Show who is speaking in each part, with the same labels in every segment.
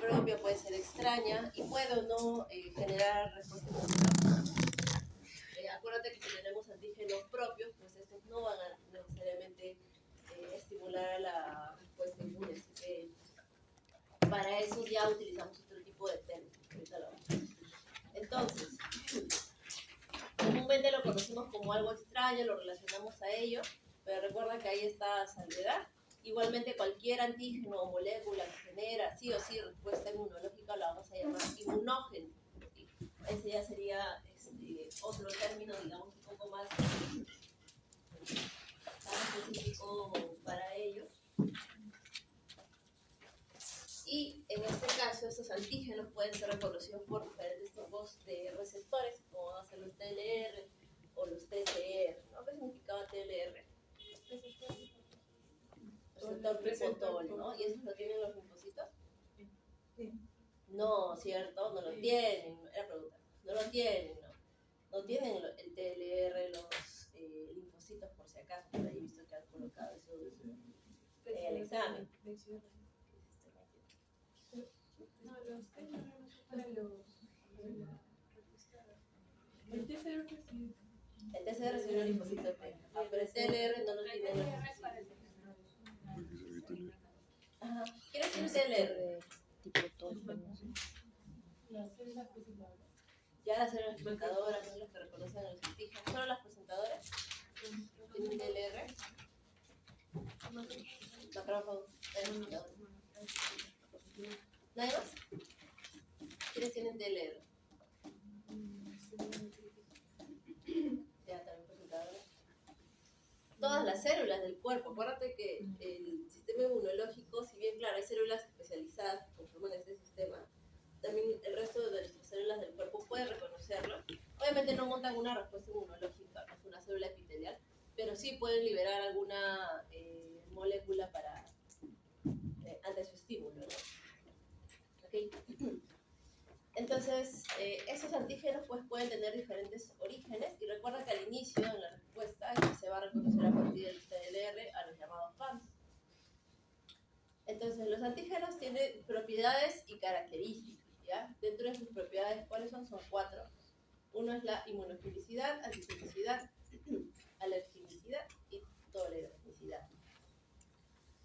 Speaker 1: propia, puede ser extraña y puede o no generar respuesta inmunológica. Acuérdate que si tenemos antígenos propios, pues estos no van a necesariamente estimular a la respuesta inmune. Así que para eso ya utilizamos otro tipo de términos. Ahorita lo vamos a ver. Entonces, comúnmente lo conocemos como algo extraño, lo relacionamos a ello, pero recuerda que ahí está salvedad. Igualmente cualquier antígeno o molécula que genera sí o sí respuesta inmunológica la vamos a llamar inmunógeno. Ese ya sería otro término, digamos, un poco más específico para ello. Y en este caso, estos antígenos pueden ser reconocidos por diferentes tipos de receptores, como van a ser los TLR o los TCR, ¿no? ¿Qué significaba TLR? Receptor tipo ¿no? ¿Y esos lo tienen los linfocitos?
Speaker 2: Sí.
Speaker 1: No, ¿cierto? No lo tienen, era pregunta. No lo tienen, ¿no? No tienen el TLR, los linfocitos, por si acaso, por ahí he visto que han colocado eso en el examen.
Speaker 2: No, los el TCR sí.
Speaker 1: El TCR recibe un linfocito T, pero el TLR no lo tiene los linfocitos. Ajá. ¿Quién es un TLR?
Speaker 2: Las células presentadoras.
Speaker 1: Ya las células presentadoras son las que reconocen a los antígenos. ¿Solo las presentadoras tienen TLR? Macrófagos. ¿Nadie más? ¿Quiénes tienen TLR? Ya también presentadoras. Todas las células del cuerpo. Acuérdate que el sistema inmunológico, si bien claro, hay células especializadas que conforman este sistema, también el resto de nuestras células del cuerpo puede reconocerlo. Obviamente no montan una respuesta inmunológica, no es una célula epitelial, pero sí pueden liberar alguna molécula para ante su estímulo, ¿no? ¿Okay? Entonces, esos antígenos pues, pueden tener diferentes orígenes y recuerda que al inicio, en la respuesta, se va a reconocer a partir del TLR a los llamados PAMs. Entonces, los antígenos tienen propiedades y características, ¿ya? Dentro de sus propiedades, ¿cuáles son? Son 4. Uno es la inmunogenicidad, antigenicidad, alergenicidad y tolerogenicidad.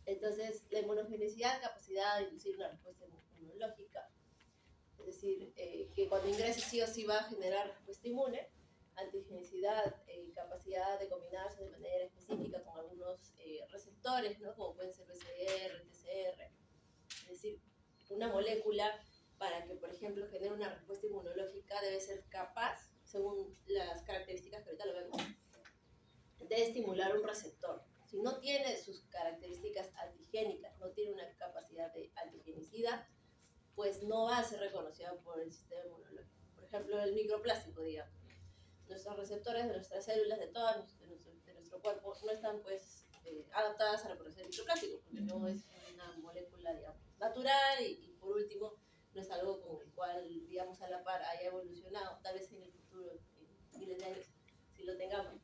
Speaker 1: Entonces, la inmunogenicidad, capacidad de inducir una respuesta inmunológica, es decir, que cuando ingrese sí o sí va a generar respuesta inmune. Antigenicidad, capacidad de combinarse de manera específica con algunos receptores, ¿no? Como pueden ser BCR, TCR. Es decir, una molécula para que, por ejemplo, genere una respuesta inmunológica debe ser capaz, según las características que ahorita lo vemos, de estimular un receptor. Si no tiene sus características antigénicas, no tiene una capacidad de antigenicidad, pues no va a ser reconocida por el sistema inmunológico. Por ejemplo, el microplástico, digamos. Nuestros receptores de nuestras células de nuestro cuerpo no están pues adaptadas a reconocer el microplástico, porque no es una molécula, digamos, natural y por último no es algo con el cual, digamos, a la par haya evolucionado, tal vez en el futuro, en miles de años, si lo tengamos,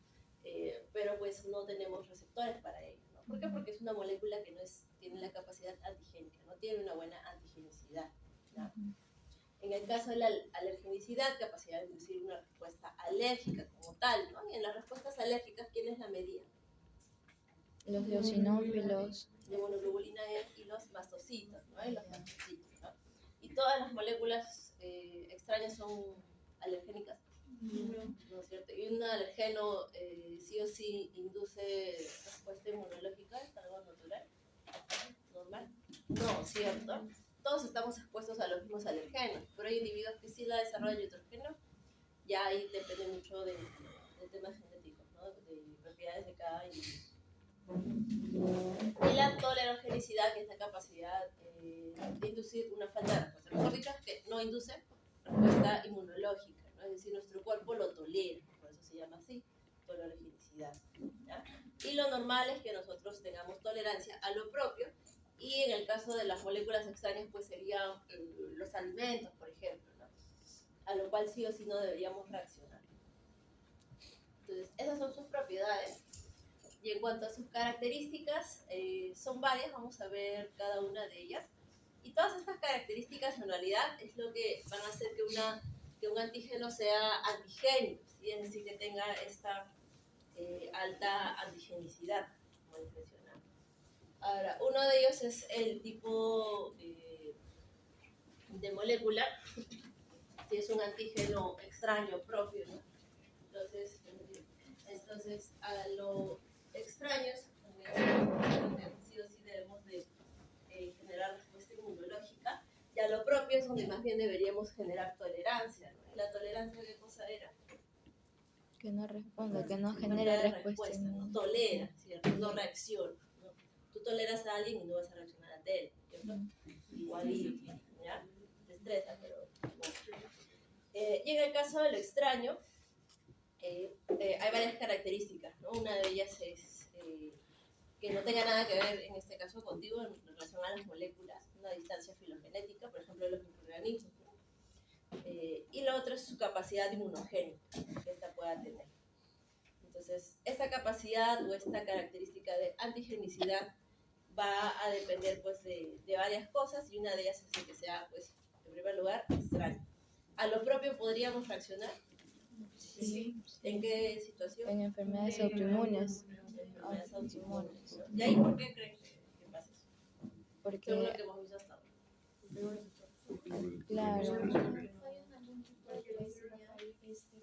Speaker 1: pero pues no tenemos receptores para ello, ¿no? ¿Por qué? Porque es una molécula que no tiene la capacidad antigénica, no tiene una buena antigenicidad, ¿no? En el caso de la alergenicidad, capacidad de inducir una respuesta alérgica como tal, ¿no? Y en las respuestas alérgicas, ¿quiénes la medían?
Speaker 3: Los eosinófilos.
Speaker 1: De monoglobulina E y los mastocitos, ¿no? Y los mastocitos, ¿no? Y todas las moléculas extrañas son alergénicas, ¿no es cierto? Y un alergeno sí o sí induce respuesta inmunológica, es algo natural, normal. No, ¿cierto? Todos estamos expuestos a los mismos alergenos, pero hay individuos que sí la desarrollan y otros que no. Ya ahí depende mucho de temas genéticos, ¿no? De propiedades de cada individuo. Y la tolerogenicidad, que es la capacidad de inducir una falta de respuesta. Mejor dicho, que no induce respuesta inmunológica, ¿no? Es decir, nuestro cuerpo lo tolera, por eso se llama así, tolerogenicidad, ¿ya? Y lo normal es que nosotros tengamos tolerancia a lo propio. Y en el caso de las moléculas extrañas, pues serían los alimentos, por ejemplo, ¿no? A lo cual sí o sí no deberíamos reaccionar. Entonces, esas son sus propiedades. Y en cuanto a sus características, son varias, vamos a ver cada una de ellas. Y todas estas características en realidad es lo que van a hacer que un antígeno sea antigénico, ¿sí? Es decir, que tenga esta alta antigenicidad, como les mencionaba. Ahora, uno de ellos es el tipo de molécula, si es un antígeno extraño propio, ¿no? Entonces a lo extraños, sí o sí debemos de generar respuesta inmunológica, y a lo propio es donde más bien deberíamos generar tolerancia, ¿no? ¿Y la tolerancia qué cosa era?
Speaker 3: Que no responda, que no
Speaker 1: No
Speaker 3: genere
Speaker 1: da
Speaker 3: respuesta.
Speaker 1: no tolera, ¿cierto? No reacciona, ¿no? Tú toleras a alguien y no vas a reaccionar a él, ¿cierto? Igualito, ¿ya? Te estresa, pero no. Y en el caso de lo extraño, hay varias características, ¿no? Una de ellas es que no tenga nada que ver, en este caso, contigo en relación a las moléculas, una distancia filogenética, por ejemplo, de los microorganismos, ¿no? Y lo otro es su capacidad inmunogénica que ésta pueda tener. Entonces, esta capacidad o esta característica de antigenicidad va a depender pues, de varias cosas, y una de ellas es que sea, pues, en primer lugar, extraño. ¿A lo propio podríamos reaccionar?
Speaker 2: Sí.
Speaker 1: ¿En qué situación?
Speaker 3: En enfermedades autoinmunes.
Speaker 1: Enfermedades autoinmunes. ¿Y ahí por qué creen que pasa eso? Según lo
Speaker 3: Porque,
Speaker 1: que hemos visto hasta ahora.
Speaker 3: claro,
Speaker 2: ¿Fallan algún tipo de señal,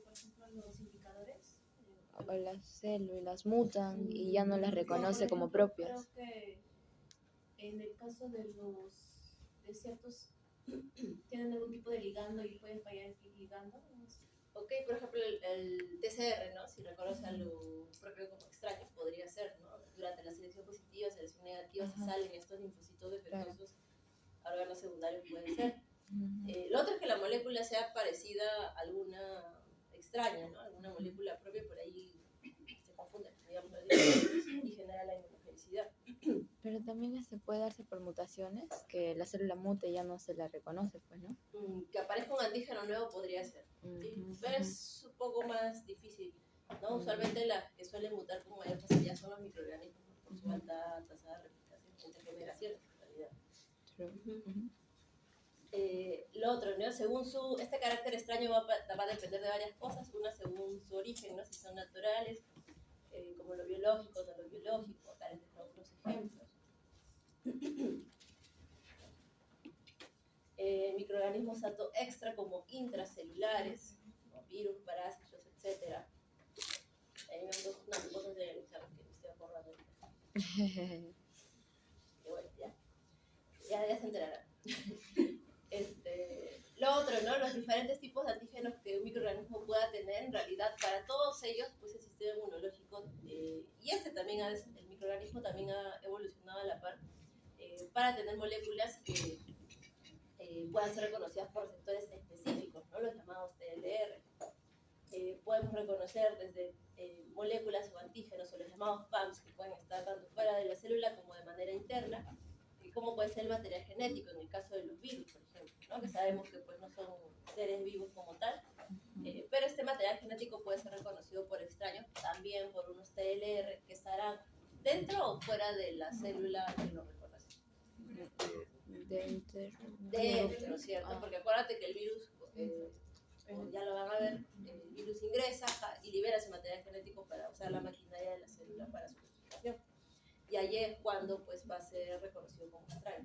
Speaker 2: por ejemplo, los indicadores?
Speaker 3: o las células mutan y ya no las reconoce como propias.
Speaker 2: Creo que en el caso de ciertos, tienen algún tipo de ligando y pueden fallar el ligando.
Speaker 1: Ok, por ejemplo, el TCR, ¿no? Si reconoce a lo propio como extraño, podría ser, ¿no? Durante la selección positiva, selección negativa, si
Speaker 3: Ajá.
Speaker 1: salen estos linfocitos defectuosos a órganos secundarios, puede ser.
Speaker 3: Ujú.
Speaker 1: Lo otro es que la molécula sea parecida a alguna extraña, ¿no? Alguna molécula propia, por ahí se confunde, digamos, y genera la inmunogenicidad.
Speaker 3: Pero también puede darse por mutaciones, que la célula mute y ya no se la reconoce, pues, ¿no?
Speaker 1: Que aparezca un antígeno nuevo podría ser, ¿sí?
Speaker 3: Ujú,
Speaker 1: Pero es un poco más difícil, ¿no? Usualmente las que suelen mutar con mayor facilidad son los microorganismos, ¿no? Por su alta tasa de replicación entre generaciones, en realidad.
Speaker 3: True. Ujú.
Speaker 1: Lo otro, ¿no? Según este carácter extraño va a depender de varias cosas, una según su origen, ¿no? Si son naturales, como lo biológico, no lo biológico, acá les dejo algunos ejemplos. Microorganismos tanto extra como intracelulares, ¿no? Virus, parásitos, etc. Hay unas cosas de examen que me estoy acordando ahorita. Que bueno, ya se enterarán. Lo otro, ¿no? Los diferentes tipos de antígenos que un microorganismo pueda tener, en realidad, para todos ellos, pues el sistema inmunológico, y también, el microorganismo también ha evolucionado a la par, para tener moléculas que puedan ser reconocidas por receptores específicos, ¿no? Los llamados TLR. Podemos reconocer desde moléculas o antígenos o los llamados PAMs, que pueden estar tanto fuera de la célula como de manera interna, como puede ser el material genético en el caso de los virus, por ejemplo, ¿no? Que sabemos que pues, no son seres vivos como tal, pero este material genético puede ser reconocido por extraños, también por unos TLR que estarán dentro o fuera de la célula que lo reconoce. Dentro, ¿cierto? Porque acuérdate que el virus, ya lo van a ver, el virus ingresa y libera ese material genético para usar la maquinaria de la célula para su replicación. Y ahí es cuando pues, va a ser reconocido como extraño.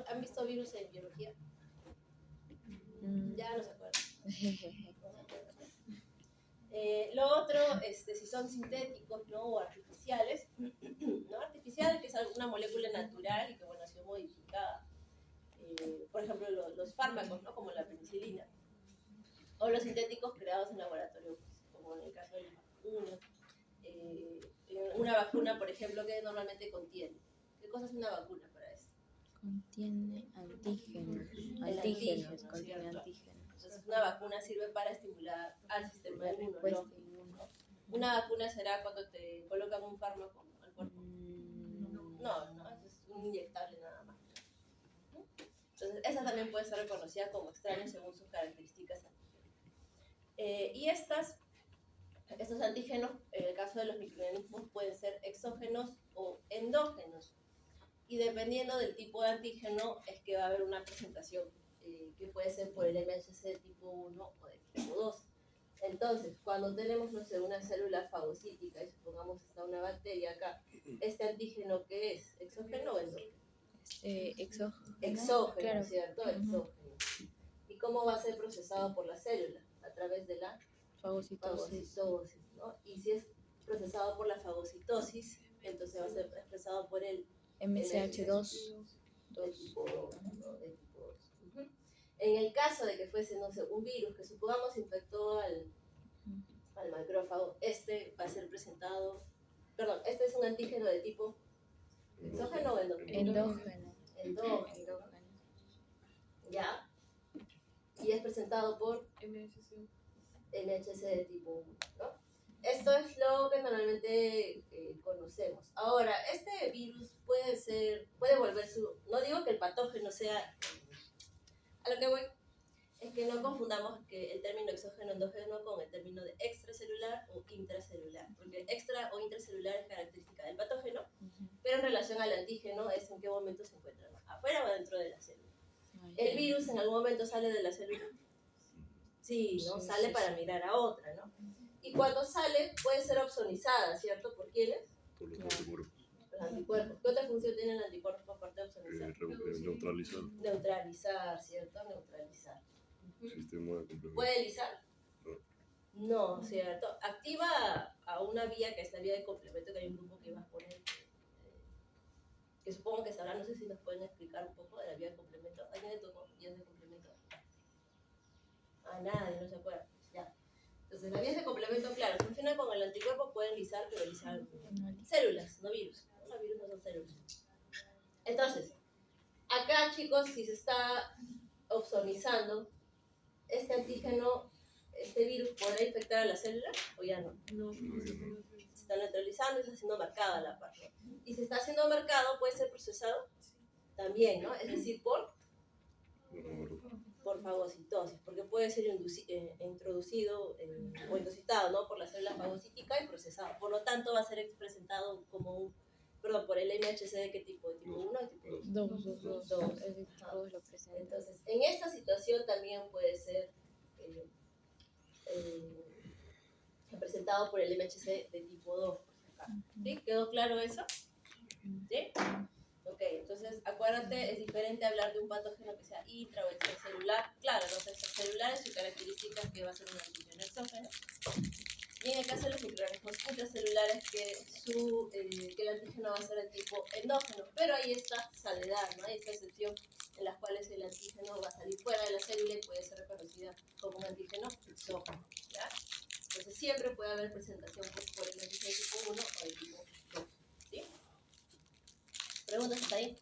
Speaker 1: ¿Han visto virus en biología? Ya no se acuerdan. Lo otro, si son sintéticos, ¿no? O artificiales, ¿no? Artificial, que es alguna molécula natural y que bueno, ha sido modificada. Por ejemplo, los fármacos, ¿no? Como la penicilina. O los sintéticos creados en laboratorio, pues, como en el caso de las vacunas. Una vacuna, por ejemplo, que normalmente contiene. ¿Qué cosa es una vacuna para eso?
Speaker 3: Contiene antígenos. Contiene antígenos.
Speaker 1: Entonces, una vacuna sirve para estimular al sistema inmunológico. Una vacuna será cuando te colocan un fármaco al cuerpo. No, eso es un inyectable nada más. Entonces, esa también puede ser reconocida como extraña según sus características antígenas. Y estos antígenos, en el caso de los microorganismos, pueden ser exógenos o endógenos. y dependiendo del tipo de antígeno es que va a haber una presentación que puede ser por el MHC de tipo 1 o de tipo 2. Entonces, cuando tenemos, no sé, una célula fagocítica y supongamos está una bacteria acá, ¿este antígeno qué es? ¿Exógeno o endógeno?
Speaker 3: Exógeno.
Speaker 1: Exógeno,
Speaker 3: Claro.
Speaker 1: ¿cierto?
Speaker 3: Ujú.
Speaker 1: Exógeno. ¿Y cómo va a ser procesado por la célula? A través de la
Speaker 3: Fagocitosis.
Speaker 1: fagocitosis, ¿no? Y si es procesado por la fagocitosis, entonces va a ser expresado por el
Speaker 3: MSH2.
Speaker 1: de tipo 2, ¿no? De tipo 2. Ujú. En el caso de que fuese, no sé, un virus que supongamos infectó al macrófago, este va a ser presentado, perdón, este es un antígeno de tipo exógeno o endógeno.
Speaker 3: Endógeno.
Speaker 1: Endógeno, ¿ya? Y es presentado por MHC de tipo 1, ¿no? Esto es lo que normalmente conocemos. Ahora, este virus puede volver no digo que el patógeno sea, a lo que voy, es que no confundamos que el término exógeno endógeno con el término de extracelular o intracelular, porque extra o intracelular es característica del patógeno, pero en relación al antígeno es en qué momento se encuentra, ¿no? ¿Afuera o dentro de la célula? ¿El virus en algún momento sale de la célula? Sí, ¿no?
Speaker 3: Sí,
Speaker 1: Sale
Speaker 3: sí,
Speaker 1: para
Speaker 3: sí.
Speaker 1: migrar a otra, ¿no? Y cuando sale puede ser opsonizada, ¿cierto? ¿Por quiénes?
Speaker 4: Por los
Speaker 3: Claro.
Speaker 4: anticuerpos.
Speaker 1: Los anticuerpos. ¿Qué otra función tiene el anticuerpo aparte de opsonizar?
Speaker 4: Neutralizar
Speaker 1: Neutralizar, ¿cierto? Neutralizar.
Speaker 4: el sistema de complemento.
Speaker 1: ¿Puede lisar? No, ¿cierto? Activa a una vía que es la vía de complemento, que hay un grupo que va a poner, que supongo que sabrán, no sé si nos pueden explicar un poco de la vía de complemento. ¿Alguien le tocó vías de complemento? A nadie, no se acuerda. Ya. Entonces, las vías de complemento, claro, funcionan con el anticuerpo, pueden lisar, pero lisar células, no virus. Los virus no son células. Entonces, acá, chicos, si se está opsonizando, este antígeno, este virus, ¿podrá infectar a la célula o ya no? Se está neutralizando y está siendo marcada la parte. Y si está siendo marcado, puede ser procesado también, ¿no? Es decir, por fagocitosis, porque puede ser introducido o indocitado, ¿no? Por la célula fagocítica y procesado. Por lo tanto, va a ser presentado como por el MHC ¿de qué tipo? ¿De tipo 1 o de tipo 2?
Speaker 3: 2. El tipo 2 lo presenta.
Speaker 1: Entonces, en esta situación también puede ser representado por el MHC de tipo 2. ¿Sí? ¿Quedó claro eso? ¿Sí? Ok, entonces acuérdate, es diferente hablar de un patógeno que sea intra o extracelular. Claro, los extracelulares, su característica es que va a ser un antígeno exógeno. Y en el caso de los microorganismos intracelulares, que el antígeno va a ser el tipo endógeno. Pero ahí está salvedad, ¿no? Hay esta excepción en las cuales el antígeno va a salir fuera de la célula y puede ser reconocida como un antígeno exógeno, ¿ya? Entonces siempre puede haber presentación por el antígeno tipo 1 o el tipo 2, ¿sí? ¿Preguntas hasta ahí?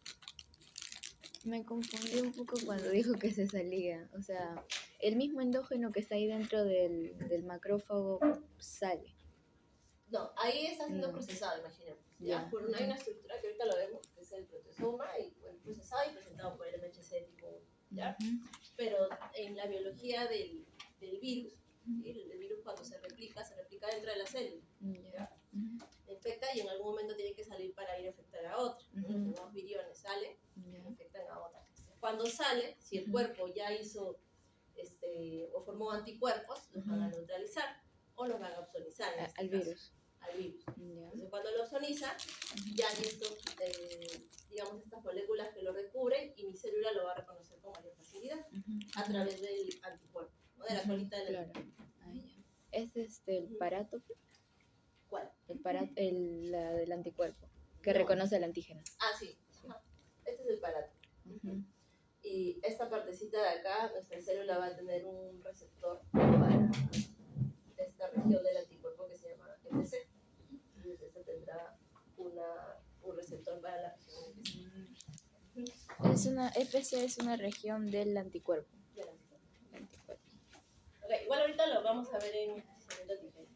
Speaker 3: Me confundí un poco cuando dijo que se salía. O sea, el mismo endógeno que está ahí dentro del macrófago sale.
Speaker 1: No, ahí está siendo
Speaker 3: No.
Speaker 1: procesado, imaginemos. ¿Ya?
Speaker 3: Ya.
Speaker 1: Hay una estructura que ahorita lo vemos, que es el protozoma, y bueno, procesado y presentado por el MHC de tipo 1, ¿ya? Pero en la biología del virus, ¿sí? El virus cuando se replica dentro de la célula.
Speaker 3: Ya.
Speaker 1: Infecta y en algún momento tiene que salir para ir a infectar a otra. Los nuevos viriones salen y
Speaker 3: Ya.
Speaker 1: infectan a otra. Cuando sale, si el cuerpo ya hizo o formó anticuerpos, los van a neutralizar o los van a opsonizar. En este
Speaker 3: Al
Speaker 1: caso,
Speaker 3: virus.
Speaker 1: al virus.
Speaker 3: Ya.
Speaker 1: Entonces, cuando lo opsoniza, ya hay digamos, estas moléculas que lo recubren y mi célula lo va a reconocer con mayor facilidad a través del anticuerpo, ¿no? De la colita del
Speaker 3: Claro.
Speaker 1: anticuerpo.
Speaker 3: Ah, ya. Es el parátopo,
Speaker 1: ¿Cuál?
Speaker 3: la del anticuerpo, que
Speaker 1: No.
Speaker 3: reconoce el antígeno.
Speaker 1: Ah, sí. Ajá. Este es el parato.
Speaker 3: Ujú.
Speaker 1: Y esta partecita de acá, nuestra célula va a tener un receptor para esta región del anticuerpo que se llama FC. Y este tendrá un receptor para la región FC.
Speaker 3: FC es una región del anticuerpo.
Speaker 1: Del anticuerpo. Okay, igual ahorita lo vamos a ver en segundo antígeno.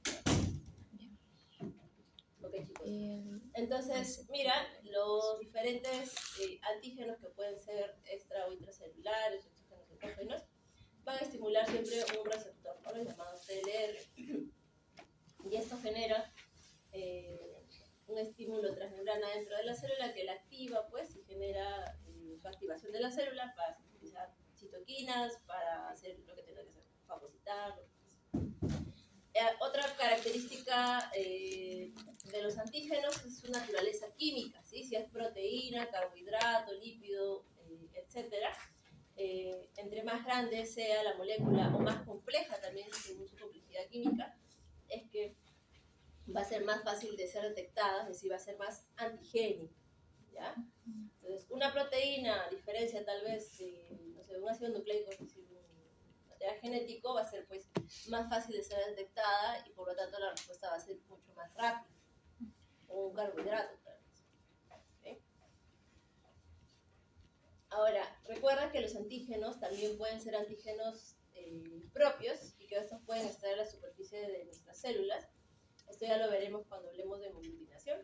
Speaker 1: Ok, chicos. Entonces, mira, los diferentes antígenos que pueden ser extra o intracelulares, exógenos o endógenos, van a estimular siempre un receptor, ¿no? Llamado TLR. Y esto genera un estímulo transmembrana dentro de la célula que la activa, pues, y célula para sintetizar citoquinas, para hacer lo que tenga que hacer, fagocitar. Otra característica de los antígenos es su naturaleza química, ¿sí? Si es proteína, carbohidrato, lípido, etcétera. Entre más grande sea la molécula o más compleja también según su complejidad química, es que va a ser más fácil de ser detectada, es decir, va a ser más antigénica, ¿ya? Entonces, una proteína, a diferencia tal vez de, no sé, un ácido nucleico, es decir, un material genético, va a ser pues más fácil de ser detectada y por lo tanto la respuesta va a ser mucho más rápida. O un carbohidrato, tal vez. ¿Okay? Ahora, recuerda que los antígenos también pueden ser antígenos propios y que estos pueden estar en la superficie de nuestras células. Esto ya lo veremos cuando hablemos de hemoglutinación,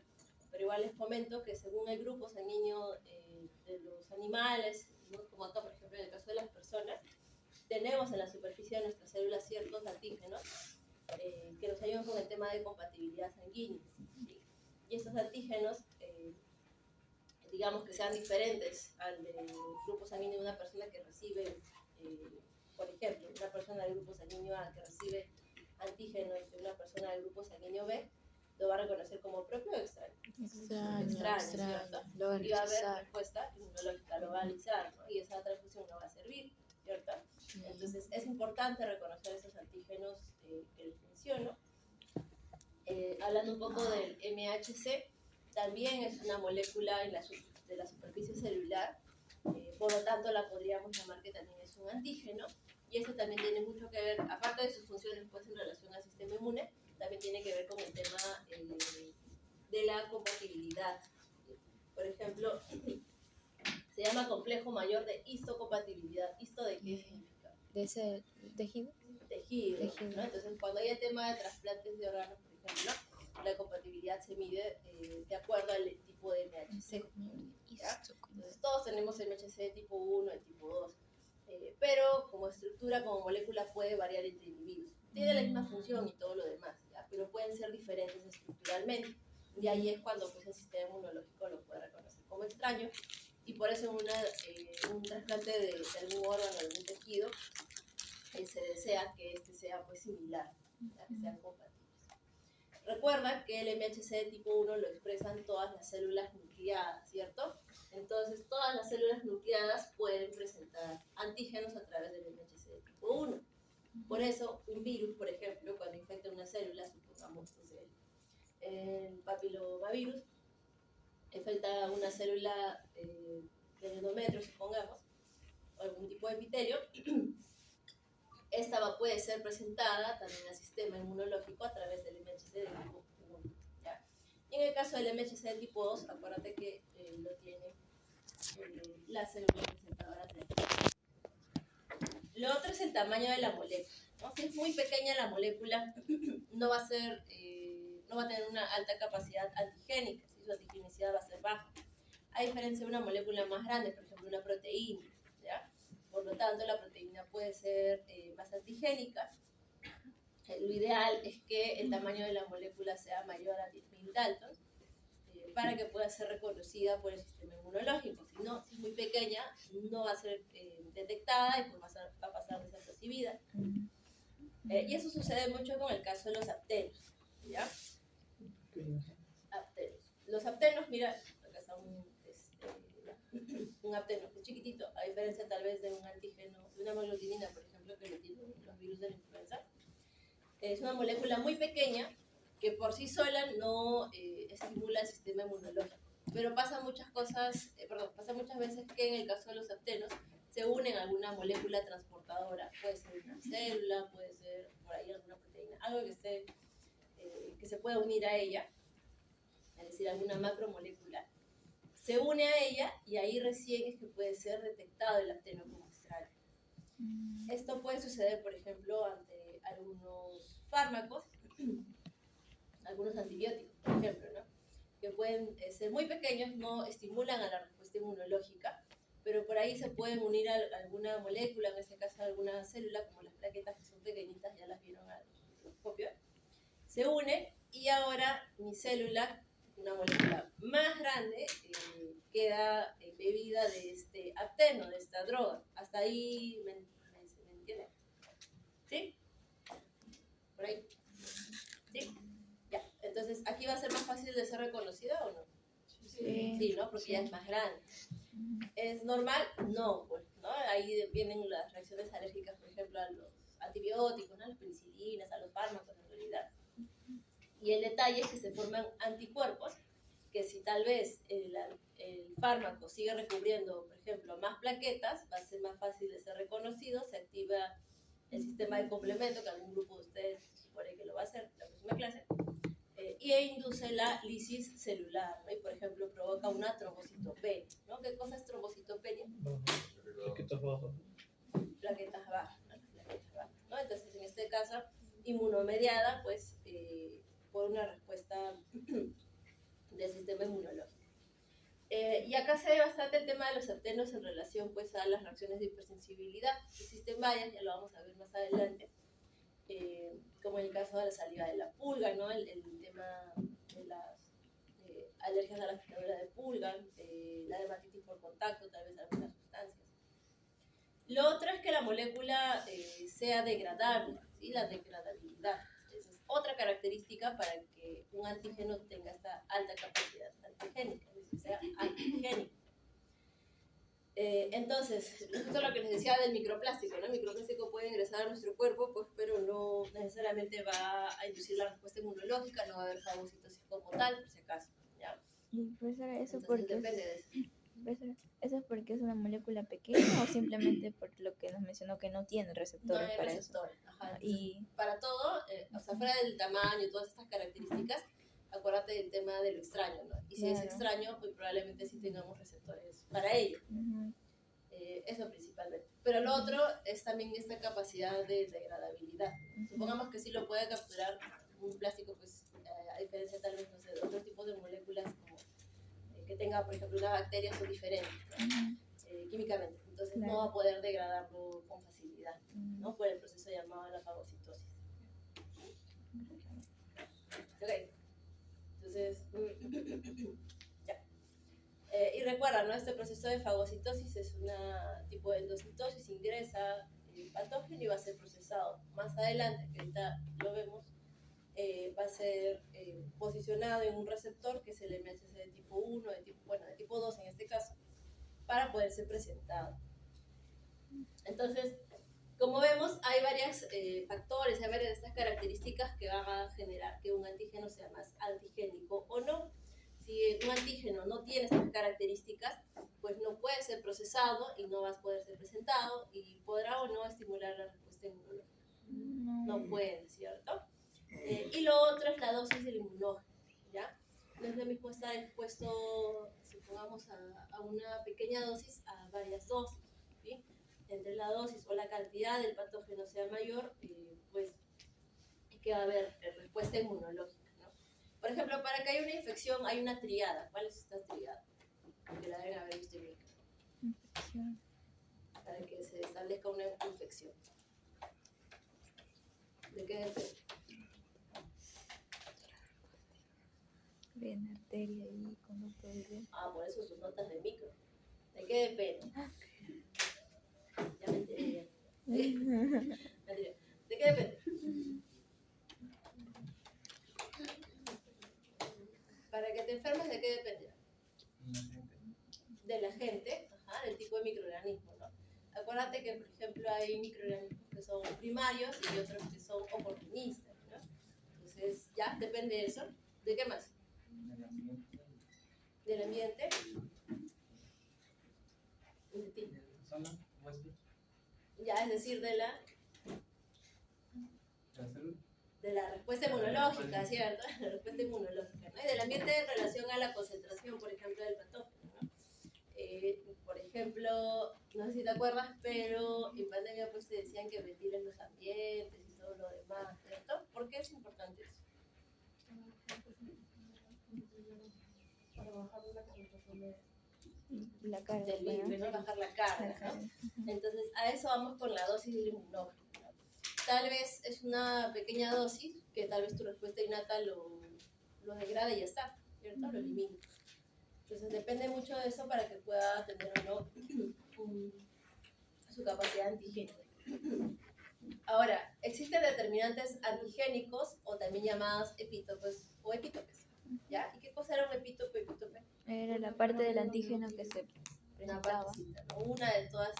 Speaker 1: pero igual les comento que según el grupo sanguíneo de los animales, ¿no? Como acá por ejemplo en el caso de las personas, tenemos en la superficie de nuestras células ciertos antígenos que nos ayudan con el tema de compatibilidad sanguínea, ¿sí? Y estos antígenos, digamos que sean diferentes al del grupo sanguíneo de una persona que recibe, por ejemplo, una persona del grupo sanguíneo A que recibe antígenos de una persona del grupo sanguíneo B, lo va a reconocer como propio o extraño. Extraño, ¿cierto?
Speaker 3: Lo va a
Speaker 1: Y va a haber
Speaker 3: rechazar.
Speaker 1: respuesta inmunológica, lo va a analizar, ¿no? Y esa transfusión no va a servir, ¿cierto? Entonces es importante reconocer esos antígenos que les menciono. Hablando un poco del MHC, también es una molécula de la superficie celular, por lo tanto la podríamos llamar que también es un antígeno. Y eso también tiene mucho que ver, aparte de sus funciones pues, en relación al sistema inmune, también tiene que ver con el tema de la compatibilidad. Por ejemplo, se llama complejo mayor de histocompatibilidad. ¿Histo de qué significa?
Speaker 3: ¿De ese tejido?
Speaker 1: Tejido.
Speaker 3: Tejido.
Speaker 1: ¿No? Entonces, cuando hay el tema de trasplantes de órganos, por ejemplo, la compatibilidad se mide de acuerdo al tipo de MHC. ¿Ya? Entonces, todos tenemos MHC de tipo 1 y tipo 2. Pero como estructura, como molécula, puede variar entre individuos. Tiene la misma función y todo lo demás, ¿ya? Pero pueden ser diferentes estructuralmente. Y ahí es cuando pues, el sistema inmunológico lo puede reconocer como extraño. Y por eso en un trasplante de algún órgano, de algún tejido, se desea que este sea pues, similar, ¿ya? Que sean compatibles. Recuerda que el MHC de tipo 1 lo expresan todas las células nucleadas, ¿cierto? Entonces, todas las células nucleadas pueden presentar antígenos a través del MHC de tipo 1. Por eso, un virus, por ejemplo, cuando infecta una célula, supongamos el papilomavirus, infecta una célula del endometrio, supongamos, o algún tipo de epitelio, esta puede ser presentada también al sistema inmunológico a través del MHC de tipo 1. ¿Ya? Y en el caso del MHC de tipo 2, acuérdate que lo tiene las células presentadoras de Lo otro es el tamaño de la molécula, ¿no? Si es muy pequeña la molécula, no va a tener una alta capacidad antigénica, ¿sí? Su antigenicidad va a ser baja. A diferencia de una molécula más grande, por ejemplo, una proteína, ¿ya? Por lo tanto, la proteína puede ser más antigénica. Lo ideal es que el tamaño de la molécula sea mayor a 10.000 Daltons para que pueda ser reconocida por el sistema inmunológico. Si no, si es muy pequeña, no va a ser detectada y pues va a pasar desapercibida. Y eso sucede mucho con el caso de los aptenos, ¿ya? Aptenos. Los aptenos, mira, acá está un apteno que es chiquitito, a diferencia tal vez de un antígeno, de una hemaglutinina, por ejemplo, que lo tienen los virus de la influenza. Es una molécula muy pequeña que por sí sola no estimula el sistema inmunológico. Pero pasa muchas veces que en el caso de los aptenos se unen a alguna molécula transportadora. Puede ser una célula, puede ser por ahí alguna proteína, algo que se pueda unir a ella, es decir, alguna macromolécula. Se une a ella y ahí recién es que puede ser detectado el apteno como extraño. Esto puede suceder, por ejemplo, ante algunos fármacos, algunos antibióticos, por ejemplo, ¿no? Que pueden ser muy pequeños, no estimulan a la respuesta inmunológica, pero por ahí se pueden unir a alguna molécula, en este caso a alguna célula, como las plaquetas que son pequeñitas, ya las vieron al microscopio. Se une y ahora mi célula una molécula más grande queda embebida de este apteno, de esta droga. Hasta ahí, ¿me entiende? ¿Sí? ¿Por ahí? ¿Sí? Ya. Entonces, ¿aquí va a ser más fácil de ser reconocida o no? Sí, ¿no? Porque ya es más grande. ¿Es normal? No, pues, ¿no? Ahí vienen las reacciones alérgicas, por ejemplo, a los antibióticos, ¿no? A las penicilinas, a los fármacos, en realidad. Y el detalle es que se forman anticuerpos, que si tal vez el fármaco sigue recubriendo, por ejemplo, más plaquetas, va a ser más fácil de ser reconocido, se activa el sistema de complemento, que algún grupo de ustedes se supone que lo va a hacer en la próxima clase, y induce la lisis celular, ¿no? Y por ejemplo provoca una trombocitopenia, ¿no? ¿Qué cosa es trombocitopenia?
Speaker 5: Plaquetas bajas.
Speaker 1: Plaquetas bajas, ¿no? Entonces en este caso inmunomediada, pues por una respuesta del sistema inmunológico. Y acá se ve bastante el tema de los aptenos en relación pues a las reacciones de hipersensibilidad. Existen varias, ya lo vamos a ver más adelante, como en el caso de la saliva de la pulga, ¿no? El tema de las alergias a la picadura de pulga, la dermatitis por contacto, tal vez algunas sustancias. Lo otro es que la molécula sea degradable, ¿sí? La degradabilidad. Esa es otra característica para que un antígeno tenga esta alta capacidad antigénica, es decir, sea antigénico. Entonces, esto es lo que les decía del microplástico, ¿no? El microplástico puede ingresar a nuestro cuerpo, pues, pero no necesariamente va a inducir la respuesta inmunológica, no va a haber fagocitosis como tal, por si acaso, ¿ya?
Speaker 3: Y profesora, ¿eso
Speaker 1: Entonces,
Speaker 3: porque
Speaker 1: depende de eso.
Speaker 3: profesora, ¿eso es porque es una molécula pequeña o simplemente por lo que nos mencionó que no tiene
Speaker 1: No
Speaker 3: receptores
Speaker 1: hay
Speaker 3: para
Speaker 1: receptores, ajá.
Speaker 3: eso?
Speaker 1: Entonces, para todo, o sea, fuera del tamaño y todas estas características, acuérdate del tema de lo extraño, ¿no? Y si es
Speaker 3: Claro.
Speaker 1: extraño, pues probablemente sí tengamos receptores para ello.
Speaker 3: Ujú.
Speaker 1: Eso principalmente. Pero lo otro es también esta capacidad de degradabilidad. Supongamos que sí lo puede capturar un plástico, pues a diferencia tal vez, no sé, de otros tipos de moléculas como que tenga, por ejemplo, una bacteria son diferentes, ¿no? Químicamente. Entonces
Speaker 3: Claro.
Speaker 1: no va a poder degradarlo con facilidad, ¿no? Por el proceso llamado la fagocitosis. Ok. Entonces, ya. Y recuerda, ¿no? Este proceso de fagocitosis es un tipo de endocitosis, ingresa el patógeno y va a ser procesado. Más adelante, que ahorita lo vemos, va a ser posicionado en un receptor que es el MHC de tipo 1, de tipo 2 en este caso, para poder ser presentado. Entonces, como vemos, hay varios factores, hay varias de estas características que van a generar que un antígeno sea más antigénico o no. Si un antígeno no tiene estas características, pues no puede ser procesado y no va a poder ser presentado y podrá o no estimular la respuesta inmunológica. No puede, ¿cierto? Y lo otro es la dosis del inmunógeno, ¿ya? No es lo mismo estar expuesto, supongamos, a una pequeña dosis a varias dosis, ¿sí? Entre la dosis o la cantidad del patógeno sea mayor, pues es que va a haber respuesta inmunológica, ¿no? Por ejemplo, para que haya una infección hay una triada. ¿Cuál es esta triada? Porque la deben haber visto en el caso.
Speaker 3: Infección.
Speaker 1: Para que se establezca una infección. ¿De qué depende?
Speaker 3: Vena, arteria y conducto biliar.
Speaker 1: Ah, por eso sus notas de micro. ¿De qué depende? Ya me enteré. ¿De qué depende? Para que te enfermes, ¿de qué depende? De la gente, ajá, del tipo de microorganismo, ¿no? Acuérdate que, por ejemplo, hay microorganismos que son primarios y otros que son oportunistas, ¿no? Entonces, ya depende de eso. ¿De qué más? Del ambiente. De ti. Ya, es decir, de la respuesta inmunológica, ¿cierto? La respuesta inmunológica, ¿no? Y del ambiente en relación a la concentración, por ejemplo, del patógeno, ¿no? Por ejemplo, no sé si te acuerdas, pero en pandemia pues te decían que ventilen los ambientes y todo lo demás, ¿cierto? ¿Por qué es importante eso?
Speaker 2: Para bajar la concentración de
Speaker 3: La carga.
Speaker 1: Del virus, ¿no? Bajar la carga, ¿no? Entonces, a eso vamos con la dosis del inmunógeno, ¿no? Tal vez es una pequeña dosis que tal vez tu respuesta innata lo degrade y ya está. ¿cierto? Lo elimina. Entonces depende mucho de eso para que pueda tener o no su capacidad antigénica. Ahora, existen determinantes antigénicos o también llamados epítopes o epítopes, ¿ya? ¿Y qué cosa era un epítope o epítope?
Speaker 3: Era la parte del antígeno que se
Speaker 1: Una
Speaker 3: presentaba.
Speaker 1: partecita, ¿no? Una de todas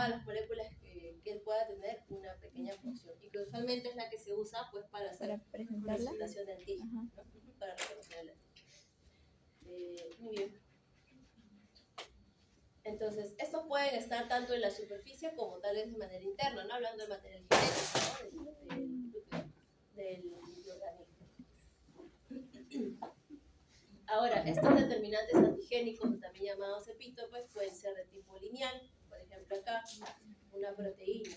Speaker 1: las moléculas que él pueda tener una pequeña porción y que usualmente es la que se usa pues para hacer
Speaker 3: Para presentarla.
Speaker 1: presentación de antígeno,
Speaker 3: Ajá.
Speaker 1: ¿no? Para reconocer el antígeno. Muy bien. Entonces, estos pueden estar tanto en la superficie como tal vez de manera interna, ¿no? Hablando de material genético, ¿no? Del microorganismo. Ahora, estos determinantes antigénicos, también llamados epítopes, pueden ser de tipo lineal, por ejemplo acá, una proteína,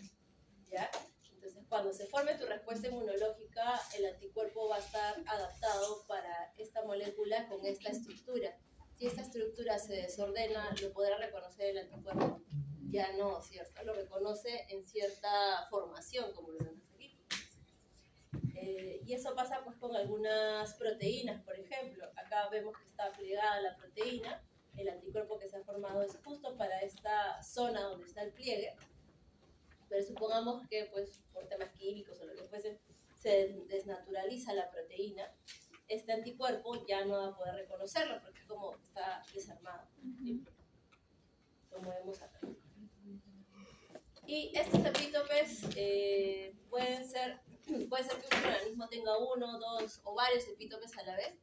Speaker 1: ¿ya? Entonces, cuando se forme tu respuesta inmunológica, el anticuerpo va a estar adaptado para esta molécula con esta estructura. Si esta estructura se desordena, ¿lo podrá reconocer el anticuerpo? Ya no, ¿cierto? Lo reconoce en cierta formación, como lo vemos aquí. Y eso pasa pues con algunas proteínas, por ejemplo. Acá vemos que está plegada la proteína. El anticuerpo que se ha formado es justo para esta zona donde está el pliegue. Pero supongamos que pues por temas químicos o lo que fuese, se desnaturaliza la proteína. Este anticuerpo ya no va a poder reconocerlo porque como está desarmado, ¿sí? Como vemos acá. Y estos epítopes puede ser que un organismo tenga uno, dos o varios epítopes a la vez,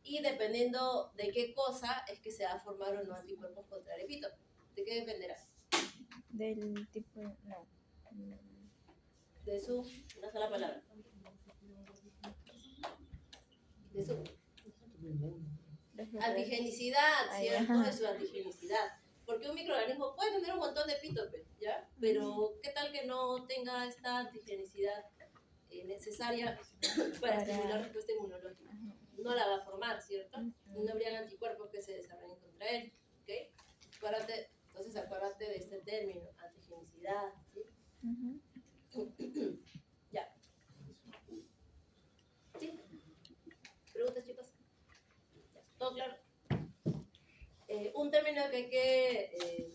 Speaker 1: y dependiendo de qué cosa es que se va a formar o no anticuerpos contra el epítope. ¿De qué dependerá?
Speaker 3: Del tipo, no.
Speaker 1: De su, una sola palabra. De su antigenicidad, ¿cierto?
Speaker 3: Ajá.
Speaker 1: De su antigenicidad. Porque un microorganismo puede tener un montón de epítopes, ¿ya? Pero ¿qué tal que no tenga esta antigenicidad necesaria para estimular respuesta inmunológica? No la va a formar, ¿cierto? No habrían anticuerpos que se desarrollen contra él, ¿ok? Entonces acuérdate de este término, antigenicidad, ¿sí? Ya. ¿Sí? ¿Preguntas, chicos? Ya. ¿Todo claro? Un término que hay que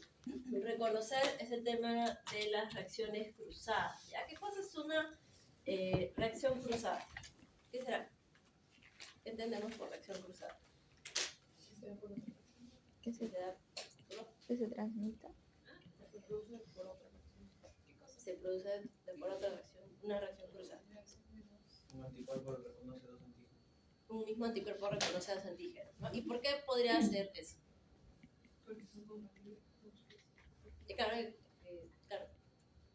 Speaker 1: reconocer es el tema de las reacciones cruzadas, ¿ya? ¿Qué cosa es una reacción cruzada? ¿Qué será? ¿Qué entendemos por reacción cruzada?
Speaker 3: Que se transmita.
Speaker 1: Se produce por otra reacción, una reacción cruzada.
Speaker 5: Un anticuerpo reconoce dos antígenos.
Speaker 1: Un mismo anticuerpo reconoce a los antígenos, ¿no? ¿Y por qué podría ser eso? Claro, claro.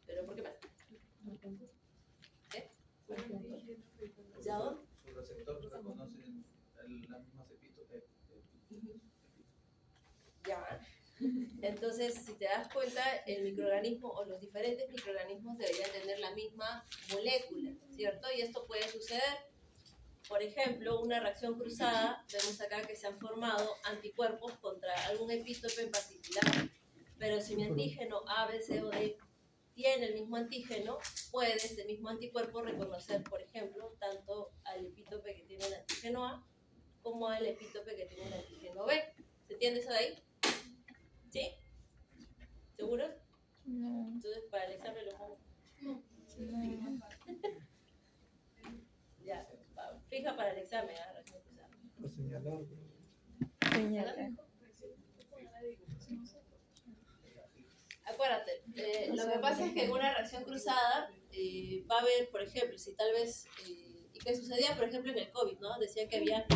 Speaker 1: ¿Pero por qué más? ¿Qué? ¿Ya?
Speaker 5: Su receptor reconoce las mismas epítopes.
Speaker 1: Ya. Entonces, si te das cuenta, el microorganismo o los diferentes microorganismos deberían tener la misma molécula, ¿cierto? Y esto puede suceder. Por ejemplo, una reacción cruzada, vemos acá que se han formado anticuerpos contra algún epítope en particular. Pero si mi antígeno A, B, C o D tiene el mismo antígeno, puede este mismo anticuerpo reconocer, por ejemplo, tanto al epítope que tiene el antígeno A como al epítope que tiene el antígeno B. ¿Se entiende eso de ahí? ¿Sí? ¿Seguros?
Speaker 3: No.
Speaker 1: Entonces, para el examen lo pongo. Ya, fija para el examen, ¿ah?
Speaker 5: Lo señalar.
Speaker 3: Señala.
Speaker 1: Acuérdate, lo que pasa es que en una reacción cruzada va a haber, por ejemplo, si tal vez, y que sucedía, por ejemplo, en el COVID, ¿no? Decía que había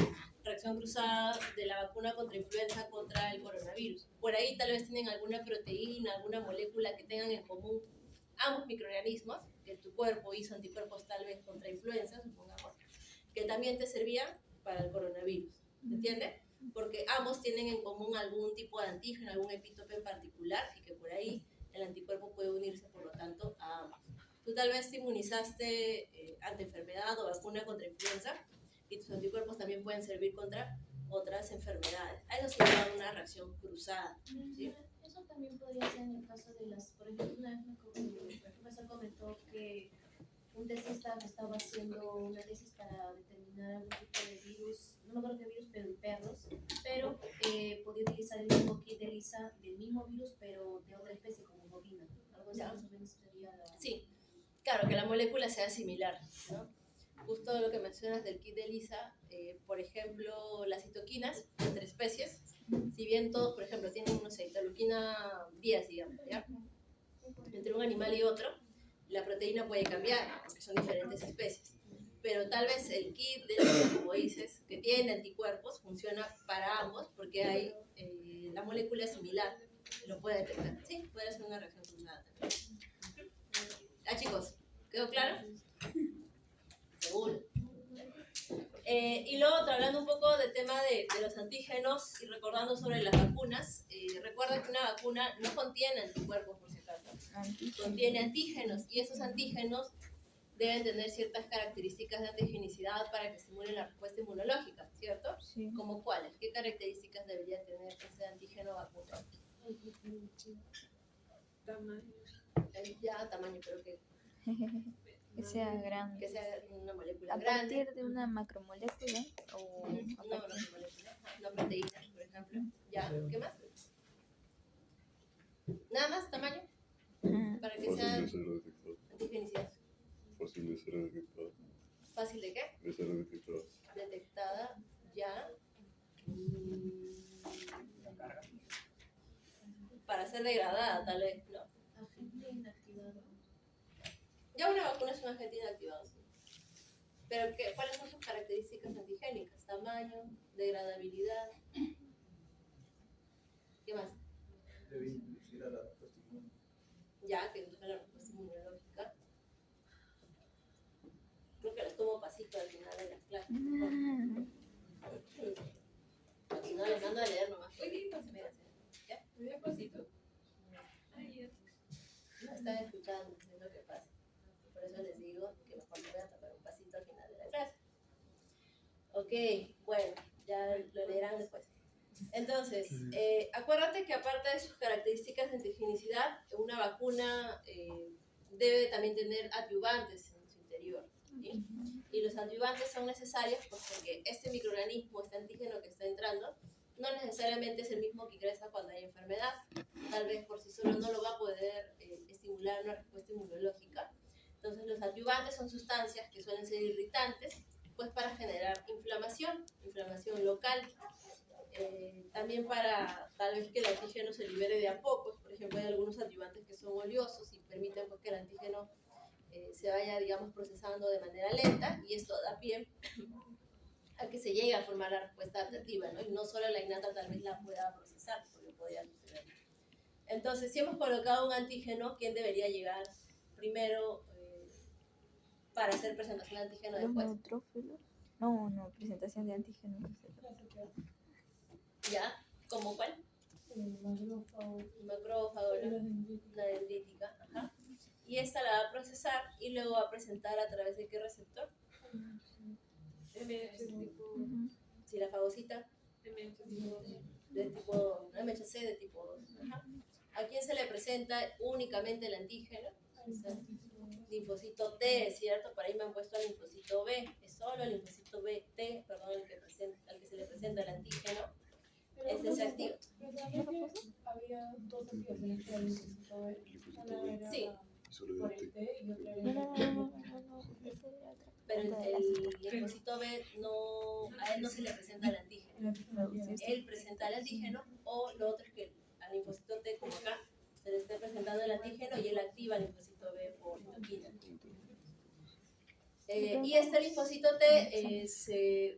Speaker 1: reacción cruzada de la vacuna contra influenza contra el coronavirus. Por ahí tal vez tienen alguna proteína, alguna molécula que tengan en común ambos microorganismos, que tu cuerpo hizo anticuerpos tal vez contra influenza, supongamos, que también te servían para el coronavirus. ¿Se entiende? Porque ambos tienen en común algún tipo de antígeno, algún epítope en particular, y que por ahí el anticuerpo puede unirse, por lo tanto, a ambos. Tú tal vez te inmunizaste ante enfermedad o vacuna contra influenza, y tus anticuerpos también pueden servir contra otras enfermedades. A eso se llama una reacción cruzada, ¿sí?
Speaker 2: Eso también podría ser en el caso de las, por ejemplo, una vez el profesor comentó que un tesista estaba haciendo una tesis para determinar algún tipo de virus, no me acuerdo qué virus, pero en perros, usar el mismo kit de ELISA del mismo virus, pero de otra especie, como bovino. Algo así
Speaker 1: Ya.
Speaker 2: más o menos sería la...
Speaker 1: Sí, claro, que la molécula sea similar, ¿no? Justo lo que mencionas del kit de ELISA, por ejemplo, las citoquinas entre especies, si bien todos, por ejemplo, tienen, no sé, interleuquina 10, digamos, ¿ya? Entre un animal y otro, la proteína puede cambiar, porque son diferentes especies. Pero tal vez el kit de ELISA, como dices, que tiene anticuerpos, funciona para ambos, porque hay, la molécula es similar, lo puede detectar. Sí, puede ser una reacción cruzada también. Ah, chicos, ¿quedó claro? Seguro. Y luego, hablando un poco del tema de los antígenos y recordando sobre las vacunas, recuerda que una vacuna no contiene anticuerpos, por si acaso. Contiene antígenos, y esos antígenos deben tener ciertas características de antigenicidad para que estimulen la respuesta inmunológica, ¿cierto?
Speaker 3: Sí.
Speaker 1: ¿Como cuáles? ¿Qué características debería tener ese antígeno vacunado? Ya, tamaño, pero que
Speaker 3: sea grande.
Speaker 1: sea una molécula
Speaker 3: A
Speaker 1: grande.
Speaker 3: partir de una macromolécula o a
Speaker 1: No,
Speaker 3: partir-
Speaker 1: una molécula, una proteína, por ejemplo. ¿Ya? ¿Qué más? Nada más, tamaño,
Speaker 3: Ajá.
Speaker 1: para que
Speaker 4: Fácil
Speaker 1: sea
Speaker 4: de ser detectado.
Speaker 1: antigenicidad.
Speaker 4: Fácil de ser detectado.
Speaker 1: ¿Fácil de qué?
Speaker 4: De ser detectado.
Speaker 1: Detectada, ya. Para ser degradada, tal vez, ¿no?
Speaker 2: Agente inactivado.
Speaker 1: Ya una vacuna es un agente inactivado, sí. Pero ¿cuáles son sus características antigénicas? Tamaño, degradabilidad. ¿Qué más?
Speaker 5: Debe inducir a la respuesta inmune.
Speaker 1: Ya, que induzca la respuesta inmunológica. Creo que las tomo pasito al final de las clases. Aquí no les mando a leer nomás. Uy, no se me hace. ¿Ya? No están escuchando, es lo que pasa. Por eso les digo que mejor me voy a tomar un pasito al final de la clase. Ok, bueno, ya lo leerán después. Entonces, acuérdate que aparte de sus características de antigenicidad, una vacuna debe también tener adyuvantes en su interior, ¿sí? Y los adyuvantes son necesarios porque este microorganismo, este antígeno que está entrando, no necesariamente es el mismo que ingresa cuando hay enfermedad. Tal vez por sí solo no lo va a poder estimular una respuesta inmunológica. Entonces, los adyuvantes son sustancias que suelen ser irritantes, pues para generar inflamación local. También para tal vez que el antígeno se libere de a pocos. Por ejemplo, hay algunos adyuvantes que son oleosos y permiten pues, que el antígeno se vaya, digamos, procesando de manera lenta, y esto da pie a que se llegue a formar la respuesta adaptativa, ¿no? Y no solo la innata tal vez la pueda procesar, porque podría suceder. Entonces, si hemos colocado un antígeno, ¿quién debería llegar primero para hacer presentación de antígeno
Speaker 3: Los
Speaker 1: después?
Speaker 3: neutrófilos. No, presentación de antígenos.
Speaker 1: ¿Ya? ¿Cómo cuál? Macrófago, la dendrítica, ajá. Y esta la va a procesar y luego va a presentar a través de qué receptor. Si la fagocita de tipo MHC de tipo 2. Ajá. ¿A quién se le presenta únicamente el antígeno? Linfocito T, ¿cierto? Por ahí me han puesto el linfocito B. Es solo el linfocito B, T, perdón, al que se le presenta el antígeno. Este se activa.
Speaker 6: Había dos activaciones para el linfocito B. Una era
Speaker 1: Sí.
Speaker 4: Solo
Speaker 6: por
Speaker 4: de
Speaker 6: el T y otra
Speaker 3: No,
Speaker 6: era
Speaker 3: no, no, no, no, no, esa era otra.
Speaker 1: Pero
Speaker 3: Otra de las
Speaker 1: el linfocito B a él no se le presenta el antígeno. Él presenta el antígeno, o lo otro es que al linfocito T, como acá, se le esté presentando el antígeno y él activa el linfocito B por citoquina. Y este linfocito T,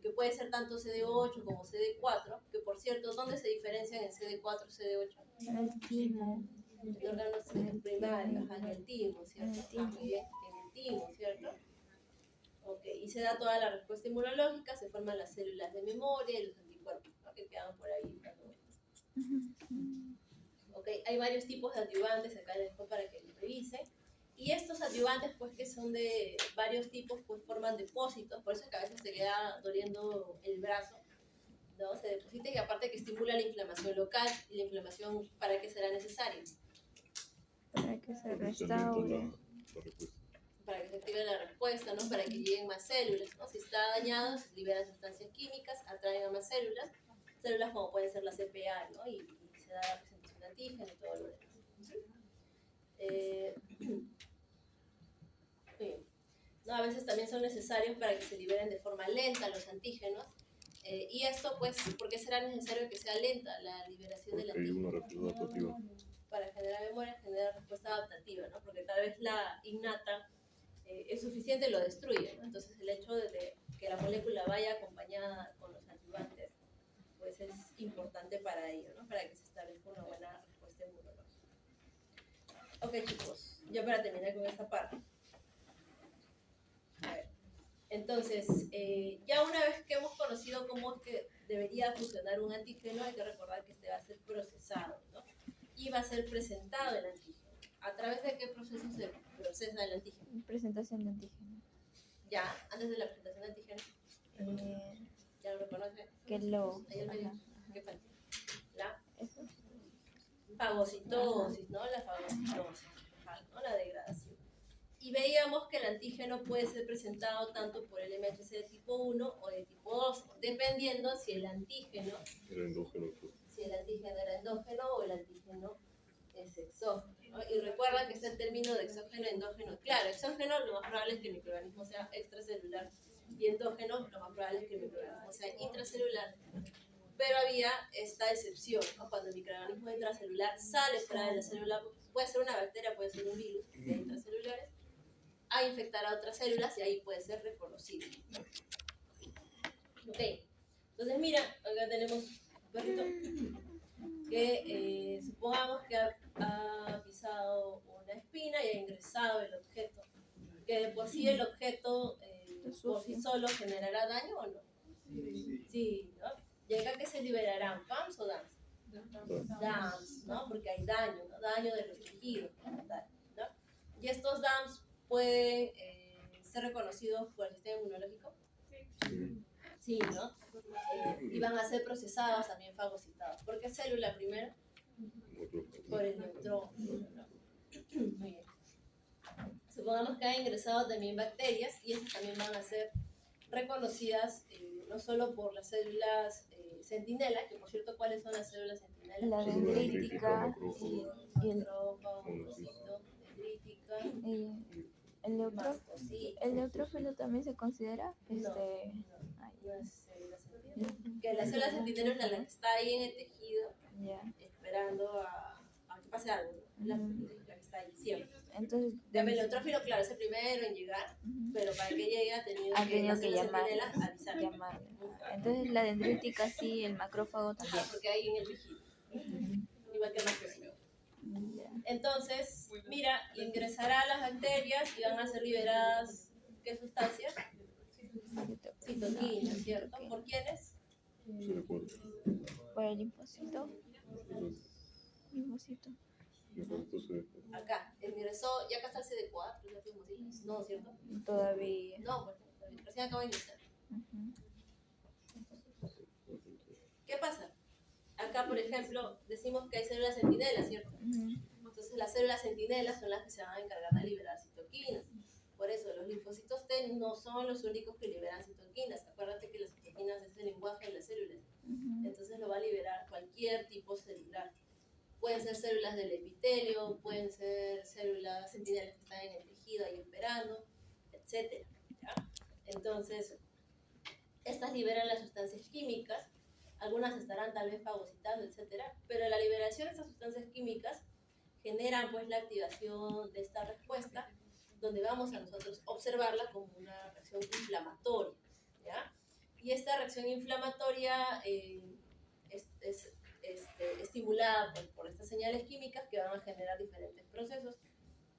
Speaker 1: que puede ser tanto CD8 como CD4, que por cierto, ¿dónde se diferencian en CD4 y CD8?
Speaker 3: En el timo.
Speaker 1: El órgano primario, ajá, en el timo, ¿cierto?
Speaker 3: En el timo.
Speaker 1: Muy bien, en el timo, ¿cierto? Ok, y se da toda la respuesta inmunológica, se forman las células de memoria y los anticuerpos, ¿no? Que quedan por ahí dando vueltas. Ok, hay varios tipos de adyuvantes, acá les dejo para que los revisen. Y estos adyuvantes, pues que son de varios tipos, pues forman depósitos, por eso es que a veces se queda doliendo el brazo, ¿no? Se deposita, y aparte que estimula la inflamación local, y la inflamación, ¿para qué será necesaria?
Speaker 3: Para que se
Speaker 4: Para que se alienta
Speaker 3: restaure.
Speaker 4: la respuesta.
Speaker 1: Para que se active la respuesta, ¿no? Para que lleguen más células, ¿no? Si está dañado, se liberan sustancias químicas, atraen a más células. células como pueden ser la CPA, ¿no? Y se da la presentación de antígeno y todo lo demás. Bien. ¿No? A veces también son necesarios para que se liberen de forma lenta los antígenos. Y esto, pues, ¿por qué será necesario que sea lenta la liberación del
Speaker 4: Porque hay
Speaker 1: antígeno?
Speaker 4: una respuesta adaptativa.
Speaker 1: Para generar memoria, generar respuesta adaptativa, ¿no? Porque tal vez la innata es suficiente, lo destruye, ¿no? Entonces el hecho de que la molécula vaya acompañada con los ayudantes, pues es importante para ello, ¿no? Para que se establezca una buena respuesta inmunológica. Ok, chicos, ya para terminar con esta parte. A ver. Entonces, ya una vez que hemos conocido cómo es que debería funcionar un antígeno, hay que recordar que este va a ser procesado, ¿no? Y va a ser presentado el antígeno. ¿A través de qué proceso se procesa el antígeno?
Speaker 3: Presentación de antígeno.
Speaker 1: Ya, antes de la presentación de antígeno, ¿ya lo reconoce?
Speaker 3: Que lo...
Speaker 1: Ahí el medio.
Speaker 3: Ajá,
Speaker 1: ¿Qué falta? La
Speaker 3: eso.
Speaker 1: fagocitosis, ¿no? La fagocitosis, ¿no? La degradación. Y veíamos que el antígeno puede ser presentado tanto por el MHC de tipo 1 o de tipo 2, dependiendo si el antígeno
Speaker 4: Era endógeno.
Speaker 1: era endógeno o el antígeno es exógeno, ¿no? Y recuerda que está el término de exógeno e endógeno. Claro, exógeno lo más probable es que el microorganismo sea extracelular y endógeno lo más probable es que el microorganismo sea intracelular. Pero había esta excepción, ¿no? Cuando el microorganismo intracelular sale fuera de la célula, puede ser una bacteria, puede ser un virus de intracelulares, a infectar a otras células y ahí puede ser reconocible. Ok, entonces mira, acá tenemos un perrito que supongamos que ha pisado una espina y ha ingresado el objeto, que de por sí el objeto por sí solo generará daño o no. Sí, ¿no? Llega que se liberarán PAMS o DAMS. DAMS, ¿no? Porque hay daño, ¿no? Daño de los tejidos, ¿no? Y estos DAMS pueden ser reconocidos por el sistema inmunológico. Sí, ¿no? Y van a ser procesados, también fagocitados. ¿Por qué célula primero? Por el neutrófilo, ¿no? Muy bien. Supongamos que han ingresado también bacterias y estas también van a ser reconocidas no solo por las células centinela, que por cierto, ¿cuáles son las células centinela?
Speaker 3: La dendrítica y el...
Speaker 1: Macrófago, monocito, dendrítica,
Speaker 3: El
Speaker 1: mastocito.
Speaker 3: ¿El neutrófilo también se considera?
Speaker 1: No,
Speaker 3: Ay,
Speaker 1: no es célula centinela. Que la célula centinela es la que está ahí en el tejido,
Speaker 3: ya.
Speaker 1: esperando a que pase algo, ¿no? La que está ahí siempre.
Speaker 3: Entonces,
Speaker 1: El neutrófilo, claro, es el primero en llegar, pero para que llegue ha tenido
Speaker 3: ha
Speaker 1: que
Speaker 3: tenido
Speaker 1: la
Speaker 3: que
Speaker 1: célula
Speaker 3: llamar,
Speaker 1: centinela avisar.
Speaker 3: llamarle. Entonces, la dendrítica sí, el macrófago también.
Speaker 1: Porque ahí en el tejido, igual que el mastocito.
Speaker 3: Ya.
Speaker 1: Entonces, mira, ingresará las bacterias y van a ser liberadas, ¿qué sustancias? Citoquinas, ¿cierto?
Speaker 3: Ok.
Speaker 1: ¿Por quiénes?
Speaker 3: Por el linfocito. Linfocito.
Speaker 1: Acá, ingresó, ya acá está el CD4, no, ¿cierto?
Speaker 3: Todavía.
Speaker 1: No, pues, recién acaba de ingresar.
Speaker 3: Ujú.
Speaker 1: ¿Qué pasa? Acá, por ejemplo, decimos que hay células centinelas, ¿cierto?
Speaker 3: Ujú.
Speaker 1: Entonces, las células centinelas son las que se van a encargar de liberar citoquinas. Por eso, los linfocitos T no son los únicos que liberan citoquinas. Acuérdate que las citoquinas es el lenguaje de las células.
Speaker 3: Ujú.
Speaker 1: Entonces, lo va a liberar cualquier tipo celular. Pueden ser células del epitelio, pueden ser células centinelas que están en el tejido ahí esperando, etc. ¿Ya? Entonces, estas liberan las sustancias químicas, algunas estarán tal vez fagocitando, etc. Pero la liberación de estas sustancias químicas generan pues la activación de esta respuesta, donde vamos a nosotros observarla como una reacción inflamatoria, ¿ya? Y esta reacción inflamatoria es estimulada por estas señales químicas que van a generar diferentes procesos.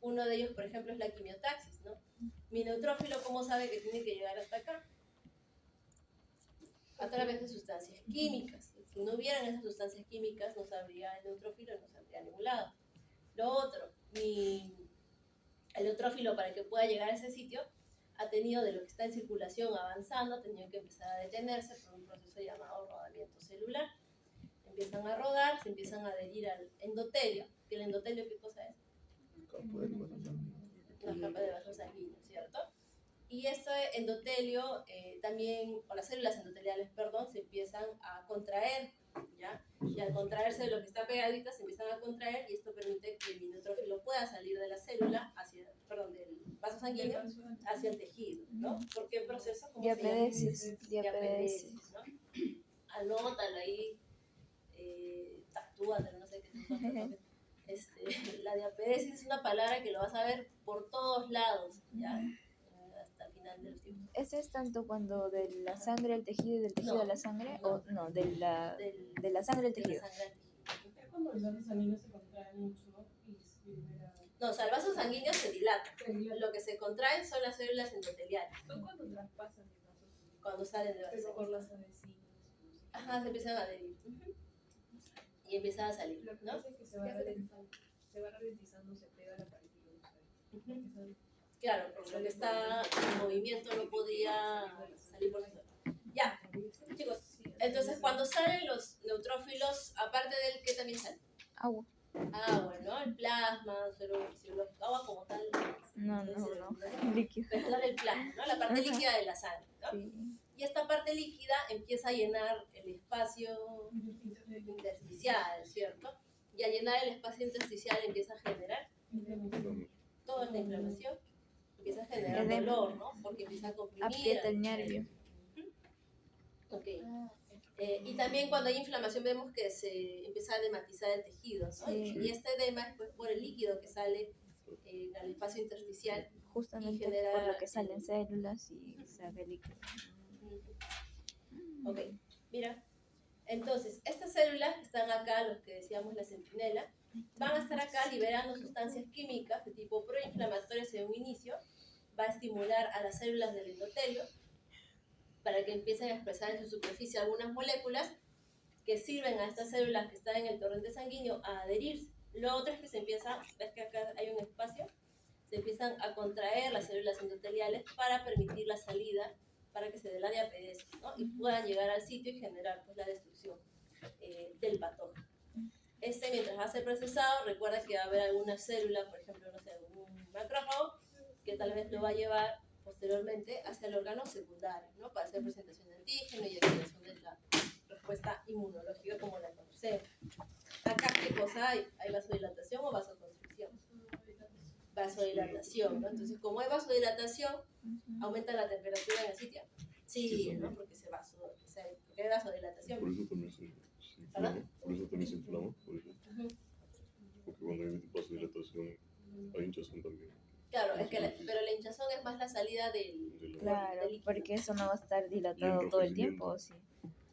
Speaker 1: Uno de ellos, por ejemplo, es la quimiotaxis, ¿no? Mi neutrófilo, ¿cómo sabe que tiene que llegar hasta acá? A través de sustancias químicas. Si no hubieran esas sustancias químicas, no sabría el neutrófilo, no sabría a ningún lado. Lo otro, el neutrófilo, para que pueda llegar a ese sitio, ha tenido de lo que está en circulación avanzando, ha tenido que empezar a detenerse por un proceso llamado rodamiento celular. Empiezan a rodar, se empiezan a adherir al endotelio, que el endotelio, ¿qué cosa es? La capa de vasos sanguíneos, ¿cierto? Y este endotelio también, o las células endoteliales, perdón, se empiezan a contraer, ¿ya? Y al contraerse de lo que está pegadita, se empiezan a contraer y esto permite que el neutrófilo pueda salir de la célula, del vaso sanguíneo, hacia el tejido, ¿no? Porque el proceso, ¿cómo se llama?
Speaker 3: Diapedesis.
Speaker 1: Diapedesis, ¿no? Anótalo ahí, tatúatelo, no sé qué te la diapedesis es una palabra que lo vas a ver por todos lados, ¿ya? Hasta el final de los tiempos.
Speaker 3: ¿Ese es tanto cuando de la sangre al tejido y del tejido
Speaker 1: No,
Speaker 3: a la sangre?
Speaker 1: no.
Speaker 3: ¿O no, de la sangre al
Speaker 1: De la
Speaker 3: tejido?
Speaker 1: sangre al tejido.
Speaker 6: Es cuando el vaso sanguíneo se contrae mucho y se libera.
Speaker 1: No, o sea, el vaso sanguíneo se dilata.
Speaker 6: Se dilata.
Speaker 1: Lo que se contrae son las células endoteliales,
Speaker 6: Son cuando traspasan el vaso sanguíneo.
Speaker 1: cuando salen de la
Speaker 6: Pero
Speaker 1: célula.
Speaker 6: por las adhesivas.
Speaker 1: Ajá, se empiezan a adherir. Y empiezan a salir,
Speaker 6: Lo que
Speaker 1: ¿no?
Speaker 6: pasa es que se va ralentizando, se pega la partícula.
Speaker 1: Claro, porque lo que está en movimiento no podía salir por sí solo. Ya, chicos, entonces cuando salen los neutrófilos, aparte del que también sale
Speaker 3: Agua.
Speaker 1: agua, ¿no? El plasma, suero fisiológico, agua como tal.
Speaker 3: No. Líquido.
Speaker 1: Pero sale el plasma, ¿no? La parte líquida de la sangre, ¿no?
Speaker 3: Sí.
Speaker 1: Y esta parte líquida empieza a llenar el espacio intersticial, ¿cierto? Y al llenar el espacio intersticial empieza a generar toda esta inflamación, empieza a generar
Speaker 3: Edema.
Speaker 1: dolor, ¿no? Porque empieza a comprimir.
Speaker 3: Aprieta el nervio.
Speaker 1: Ok. Y también cuando hay inflamación vemos que se empieza a edematizar el tejido, ¿no?
Speaker 3: Sí.
Speaker 1: Y este edema es pues, por el líquido que sale al espacio intersticial.
Speaker 3: Justamente
Speaker 1: Y genera,
Speaker 3: por lo que salen células y sale líquido.
Speaker 1: Ok, mira. Entonces, estas células que están acá, los que decíamos la centinela, van a estar acá liberando sustancias químicas de tipo proinflamatorias en un inicio. Va a estimular a las células del endotelio para que empiecen a expresar en su superficie algunas moléculas que sirven a estas células que están en el torrente sanguíneo a adherirse. Lo otro es que se empieza, ves que acá hay un espacio, se empiezan a contraer las células endoteliales para permitir la salida, para que se dé la diapedesis, ¿no? Y puedan llegar al sitio y generar pues, la destrucción del patógeno. Mientras va a ser procesado, recuerda que va a haber alguna célula, por ejemplo, no sé, un macrófago, que tal vez lo va a llevar posteriormente hacia el órgano secundario, ¿no? Para hacer presentación de antígeno y activación de la respuesta inmunológica como la conocemos. Acá, ¿qué cosa hay? ¿Hay vasodilatación o vasoconstricción? Vasodilatación, ¿no? Entonces, como hay vasodilatación, aumenta la temperatura en el sitio. Sí, ¿no? Porque porque hay vasodilatación.
Speaker 4: Por eso también se inflama. Por eso también se inflama. Por eso. Porque cuando hay vasodilatación, hay hinchazón también.
Speaker 1: Claro, pero la hinchazón es más la salida del
Speaker 3: Claro,
Speaker 1: líquido.
Speaker 3: porque eso no va a estar dilatado todo el tiempo, ¿o sí?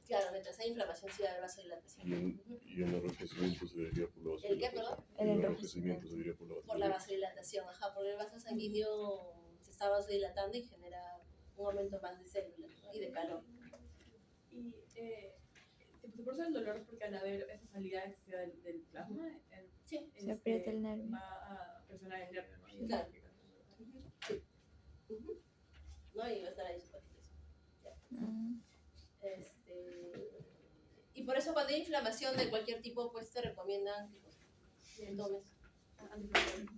Speaker 1: Claro, mientras hay inflamación sí va a haber vasodilatación.
Speaker 4: Y el enrojecimiento se debería por la
Speaker 1: ¿El qué,
Speaker 4: vasodilatación.
Speaker 1: perdón?
Speaker 3: El
Speaker 4: El
Speaker 3: enrojecimiento.
Speaker 4: enrojecimiento se debería por la
Speaker 1: Por la
Speaker 4: vasodilatación.
Speaker 1: vasodilatación, ajá, porque el vaso sanguíneo se está vasodilatando y genera un aumento más de células, ¿no? Y de calor.
Speaker 6: Y por eso el dolor es porque al haber esa salida excesiva del plasma,
Speaker 1: Sí.
Speaker 3: Se aprieta el nervio.
Speaker 6: va a presionar el nervio, ¿no?
Speaker 1: Claro. ¿No? Y va a estar ahí súper Y por eso cuando hay inflamación de cualquier tipo, pues te recomiendan que tomes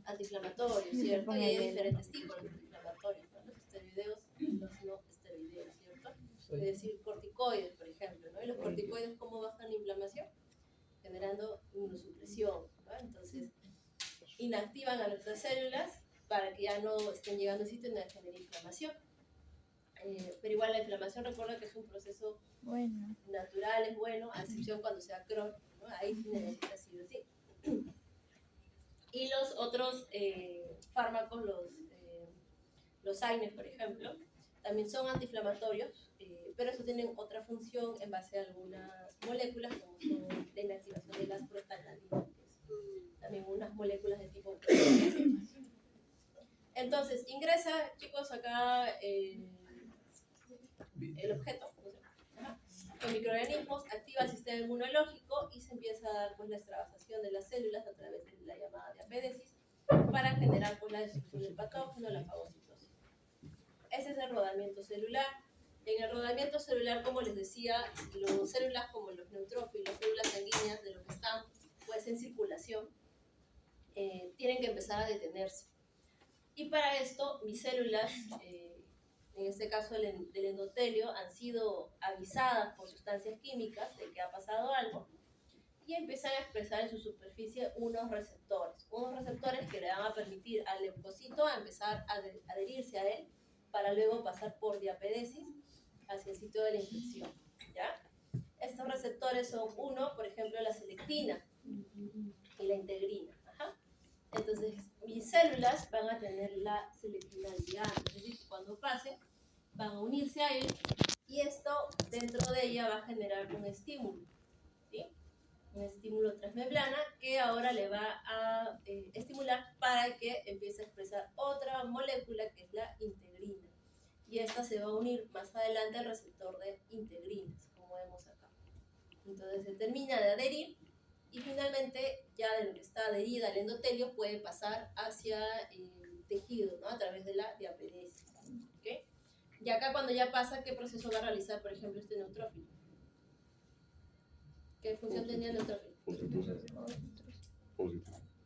Speaker 1: antiinflamatorios, ¿cierto? Y hay diferentes tipos de antiinflamatorios, ¿no? Los esteroideos y los no esteroideos, ¿cierto? Es decir, corticoides, por ejemplo, ¿no? Y los corticoides, ¿cómo bajan la inflamación? Generando inmunosupresión, ¿no? Entonces, inactivan a nuestras células para que ya no estén llegando a un sitio donde genere inflamación. Pero igual la inflamación, recuerda que es un proceso natural, es bueno, a excepción cuando sea crónico, ¿no? Ahí sí necesita sí o sí. Y los otros fármacos, los AINES, por ejemplo, también son antiinflamatorios, pero eso tienen otra función en base a algunas moléculas, como son la inactivación de las prostaglandinas, que es también unas moléculas de tipo. Entonces, ingresa, chicos, acá el objeto, con microorganismos, activa el sistema inmunológico y se empieza a dar pues, la extravasación de las células a través de la llamada diapédesis para generar pues, la destrucción del patógeno, la fagocitosis. Ese es el rodamiento celular. En el rodamiento celular, como les decía, las células como los neutrófilos, células sanguíneas de lo que están pues, en circulación, tienen que empezar a detenerse. Y para esto, mis células en este caso del endotelio, han sido avisadas por sustancias químicas de que ha pasado algo y empiezan a expresar en su superficie unos receptores que le van a permitir al leucocito a empezar a adherirse a él para luego pasar por diapedesis hacia el sitio de la infección, ¿ya? Estos receptores son uno, por ejemplo, la selectina y la integrina. Ajá. Entonces, mis células van a tener la selectina ligada, es decir, cuando pase, van a unirse a él y esto dentro de ella va a generar un estímulo, ¿sí? Un estímulo transmembrana que ahora le va a estimular para que empiece a expresar otra molécula que es la integrina. Y esta se va a unir más adelante al receptor de integrinas, como vemos acá. Entonces se termina de adherir y finalmente ya de lo que está adherida al endotelio puede pasar hacia el tejido, ¿no? A través de la diapedesis. ¿Okay? Y acá cuando ya pasa, ¿qué proceso va a realizar, por ejemplo, este neutrófilo? ¿Qué función tenía el neutrófilo?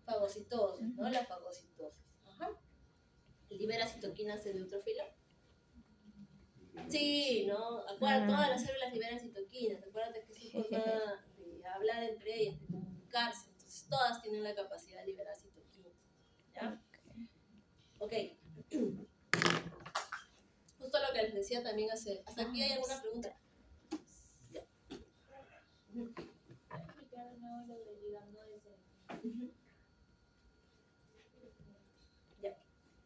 Speaker 1: Fagocitosis, ¿no? La fagocitosis. Ajá. ¿Libera citoquinas el neutrófilo? Sí, ¿no? Acuérdate, todas las células liberan citoquinas. Acuérdate que es su forma de hablar entre ellas, de comunicarse. Entonces, todas tienen la capacidad de liberar citoquinas. ¿Ya? Ok. Justo lo que les decía también ¿hasta aquí hay alguna pregunta? Ya.
Speaker 2: Explicar de nuevo lo del ligando ese.
Speaker 1: Ya.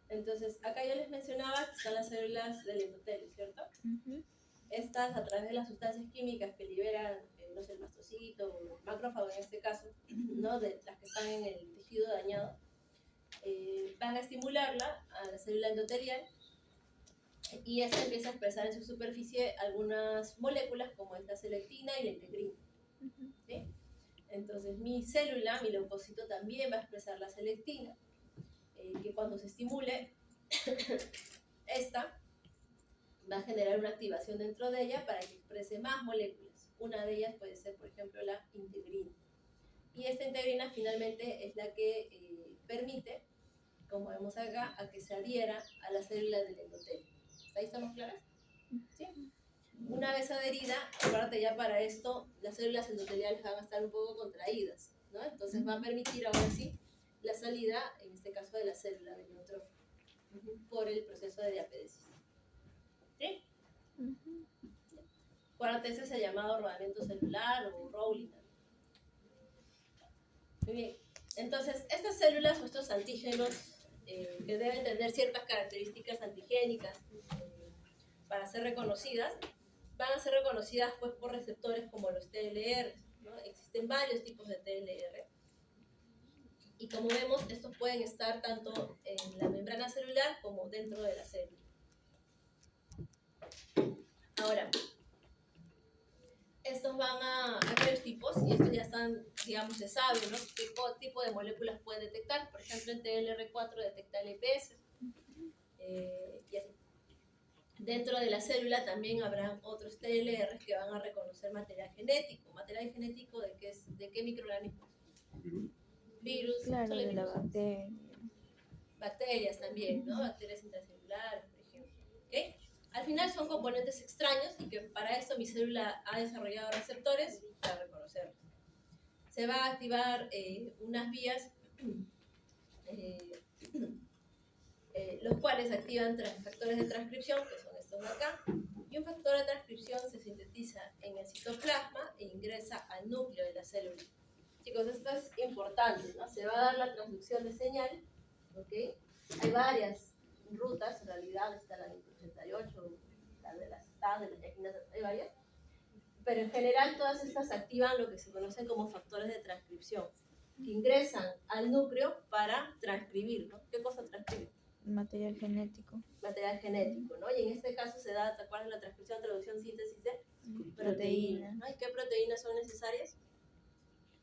Speaker 1: Entonces, acá yo les mencionaba que están las células del endotelio, ¿cierto? Estas, a través de las sustancias químicas que liberan, no sé, el mastocito o el macrófago en este caso, ¿no? De las que están en el tejido dañado, van a estimularla a la célula endotelial y esta empieza a expresar en su superficie algunas moléculas como esta selectina y la integrina. ¿Sí? Entonces mi célula, mi leucocito también va a expresar la selectina, que cuando se estimule, esta va a generar una activación dentro de ella para que exprese más moléculas. Una de ellas puede ser, por ejemplo, la integrina. Y esta integrina finalmente es la que permite, como vemos acá, a que se adhiera a las células del endotelio. ¿Ahí estamos claras? ¿Sí? Una vez adherida, aparte ya para esto, las células endoteliales van a estar un poco contraídas, ¿no? Entonces va a permitir ahora sí la salida, en este caso de la célula del neutrófilo, por el proceso de diapedesis. ¿Sí? Acuérdate, ese es el llamado rodamiento celular o Rowling. Muy bien. Entonces, estas células o estos antígenos que deben tener ciertas características antigénicas para ser reconocidas, van a ser reconocidas pues, por receptores como los TLR, ¿no? Existen varios tipos de TLR. Y como vemos, estos pueden estar tanto en la membrana celular como dentro de la célula. Ahora, estos hay varios tipos, y estos ya están, digamos, se sabe, ¿no? ¿Qué tipo de moléculas pueden detectar? Por ejemplo, el TLR4 detecta el EPS, y así. Dentro de la célula también habrá otros TLR que van a reconocer material genético. ¿Material genético de qué microorganismos? Virus,
Speaker 3: Claro,
Speaker 1: solo
Speaker 3: de la
Speaker 1: virus.
Speaker 3: bacteria.
Speaker 1: Bacterias también, ¿no? Bacterias intracelulares, por ejemplo. ¿Okay? Al final son componentes extraños y que para eso mi célula ha desarrollado receptores para reconocerlos. Se va a activar unas vías, los cuales activan factores de transcripción, que son estos de acá, y un factor de transcripción se sintetiza en el citoplasma e ingresa al núcleo de la célula. Chicos, esto es importante, ¿no? Se va a dar la transducción de señal, ¿ok? Hay varias rutas, en realidad está la 88, la de las TAS, de las yaquinas, hay varias, pero en general todas estas activan lo que se conocen como factores de transcripción, que ingresan al núcleo para transcribir, ¿no? ¿Qué cosa transcribe?
Speaker 3: Material genético.
Speaker 1: Material genético, ¿no? Y en este caso se da, ¿te acuerdas? La transcripción, traducción, síntesis de proteínas, ¿no? ¿Y qué proteínas son necesarias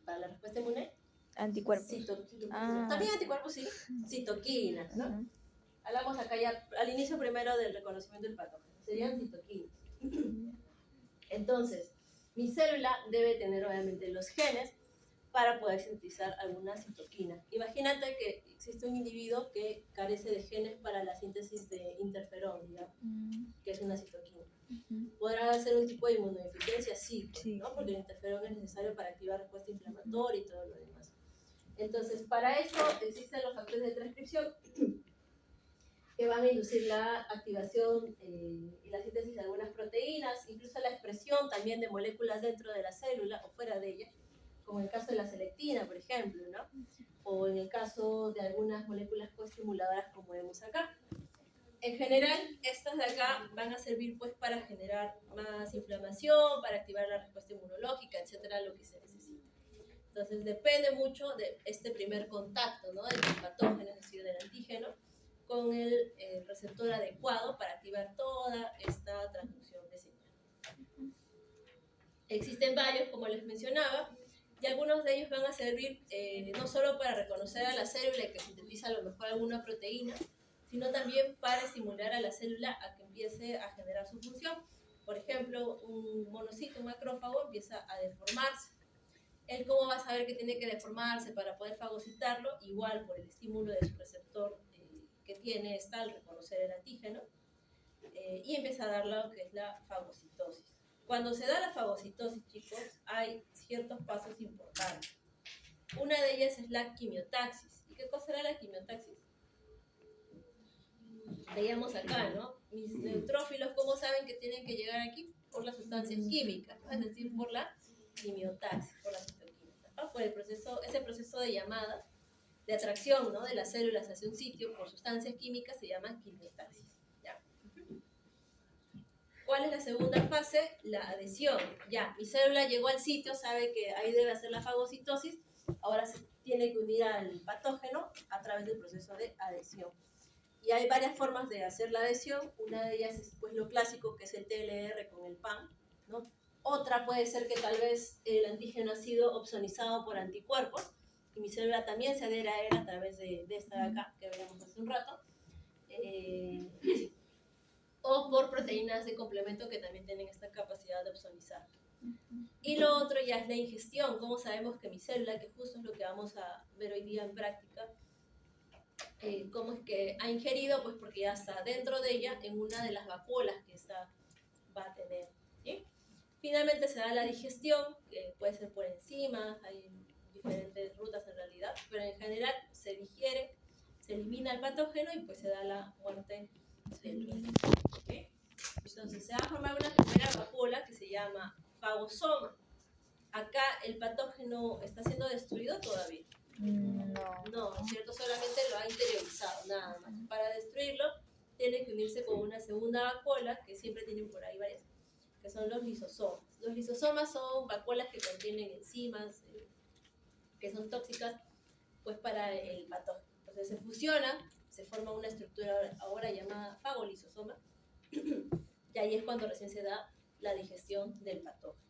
Speaker 1: para la respuesta inmune?
Speaker 3: Anticuerpos.
Speaker 1: Citoquinas. También anticuerpos, sí. Citoquinas, ¿no? Hablamos acá ya al inicio primero del reconocimiento del patógeno. Serían citoquinas. Entonces, mi célula debe tener obviamente los genes para poder sintetizar alguna citoquina. Imagínate que existe un individuo que carece de genes para la síntesis de interferón, digamos, que es una citoquina. ¿Podrá hacer un tipo de inmunodeficiencia? Sí,
Speaker 3: Sí.
Speaker 1: ¿no? Porque el interferón es necesario para activar respuesta inflamatoria y todo lo demás. Entonces, para eso existen los factores de transcripción que van a inducir la activación y la síntesis de algunas proteínas, incluso la expresión también de moléculas dentro de la célula o fuera de ella, como en el caso de la selectina, por ejemplo, ¿no? O en el caso de algunas moléculas coestimuladoras, como vemos acá. En general, estas de acá van a servir pues para generar más inflamación, para activar la respuesta inmunológica, etcétera, lo que se necesita. Entonces, depende mucho de este primer contacto, ¿no? Del patógeno, es decir, del antígeno, con el receptor adecuado para activar toda esta transducción de señal. Existen varios, como les mencionaba, y algunos de ellos van a servir no solo para reconocer a la célula y que sintetiza a lo mejor alguna proteína, sino también para estimular a la célula a que empiece a generar su función. Por ejemplo, un monocito, un macrófago, empieza a deformarse. ¿Él cómo va a saber que tiene que deformarse para poder fagocitarlo? Igual por el estímulo de su receptor que tiene, está al reconocer el antígeno, y empieza a dar lo que es la fagocitosis. Cuando se da la fagocitosis, chicos, hay ciertos pasos importantes. Una de ellas es la quimiotaxis. ¿Y qué cosa era la quimiotaxis? Veíamos acá, ¿no? Mis neutrófilos, ¿cómo saben que tienen que llegar aquí? Por las sustancias químicas, ¿no? Es decir, por la quimiotaxis, por las citoquinas, ¿no? Por el proceso, ese proceso de llamada, de atracción, ¿no? De las células hacia un sitio por sustancias químicas se llama quimiotaxis. ¿Ya? ¿Cuál es la segunda fase? La adhesión. Ya, mi célula llegó al sitio, sabe que ahí debe hacer la fagocitosis, ahora se tiene que unir al patógeno a través del proceso de adhesión. Y hay varias formas de hacer la adhesión. Una de ellas es pues, lo clásico, que es el TLR con el PAN, ¿no? Otra puede ser que tal vez el antígeno ha sido opsonizado por anticuerpos y mi célula también se adhiera a él a través de esta de acá, que veíamos hace un rato. O por proteínas de complemento que también tienen esta capacidad de opsonizar. Y lo otro ya es la ingestión. ¿Cómo sabemos que mi célula, que justo es lo que vamos a ver hoy día en práctica, cómo es que ha ingerido? Pues porque ya está dentro de ella en una de las vacuolas que esta va a tener, ¿sí? Finalmente se da la digestión, que puede ser por enzimas, hay diferentes rutas en realidad, pero en general se digiere, se elimina el patógeno y pues se da la muerte del mismo. ¿Okay? Entonces se va a formar una primera vacuola que se llama fagosoma. Acá el patógeno está siendo destruido todavía. No, ¿es cierto? Solamente lo ha interiorizado, nada más. Para destruirlo, tiene que unirse con una segunda vacuola, que siempre tienen por ahí varias, que son los lisosomas. Los lisosomas son vacuolas que contienen enzimas que son tóxicas pues, para el patógeno. Entonces se fusionan, se forma una estructura ahora llamada fagolisosoma, y ahí es cuando recién se da la digestión del patógeno.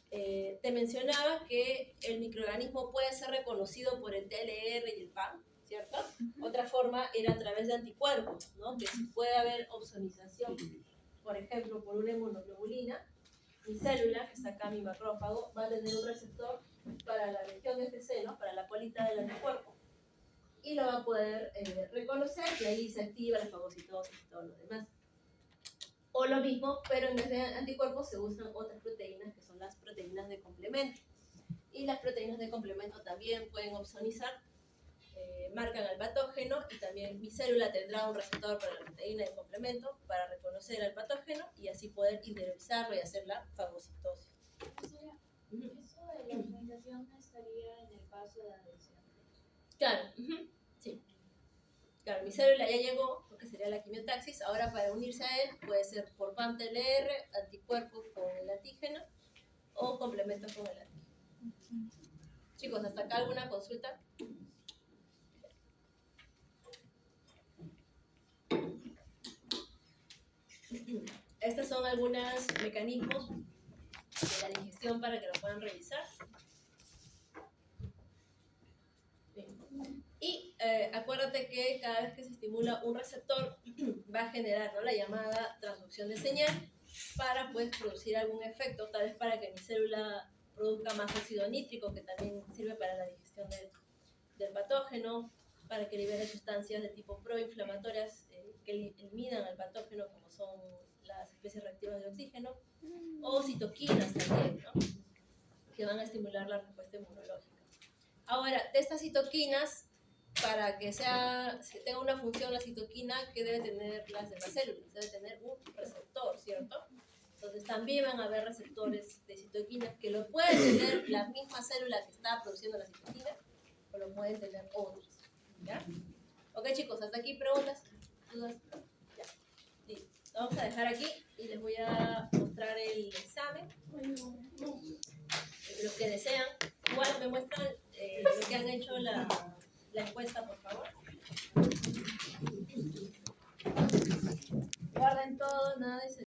Speaker 1: Te mencionaba que el microorganismo puede ser reconocido por el TLR y el PAN, ¿cierto? Otra forma era a través de anticuerpos, ¿no? Que si puede haber opsonización, por ejemplo, por una inmunoglobulina, mi célula, que está acá, mi macrófago, va a tener un receptor para la región FC, ¿no? Para la colita del anticuerpo, y lo va a poder reconocer, y ahí se activa la fagocitosis y todo lo demás. O lo mismo, pero en vez de anticuerpos se usan otras proteínas que son las proteínas de complemento. Y las proteínas de complemento también pueden opsonizar, marcan al patógeno, y también mi célula tendrá un receptor para la proteína de complemento para reconocer al patógeno y así poder interiorizarlo y hacer la fagocitosis.
Speaker 2: Eso de la opsonización estaría en el paso de adhesión.
Speaker 1: Claro, sí. Claro, mi célula ya llegó, lo que sería la quimiotaxis. Ahora para unirse a él puede ser por PAN-TLR, anticuerpos con el antígeno o complementos con el antígeno. Chicos, ¿hasta acá alguna consulta? Estos son algunos mecanismos de la digestión para que lo puedan revisar. Y acuérdate que cada vez que se estimula un receptor va a generar, ¿no?, la llamada transducción de señal para pues producir algún efecto, tal vez para que mi célula produzca más ácido nítrico, que también sirve para la digestión del patógeno, para que libere sustancias de tipo proinflamatorias que eliminan el patógeno, como son las especies reactivas de oxígeno, o citoquinas también, ¿no? Que van a estimular la respuesta inmunológica. Ahora, de estas citoquinas, para que tenga una función la citoquina, que debe tener las demás células, debe tener un receptor, ¿cierto? Entonces también van a haber receptores de citoquinas que lo pueden tener la misma célula que está produciendo la citoquina, o lo pueden tener otros, ¿ya? Ok, chicos, hasta aquí preguntas, dudas. Ya. Listo. Lo vamos a dejar aquí y les voy a mostrar el examen. Los que desean, igual me muestran lo que han hecho la encuesta, por favor. Guarden todo, nada de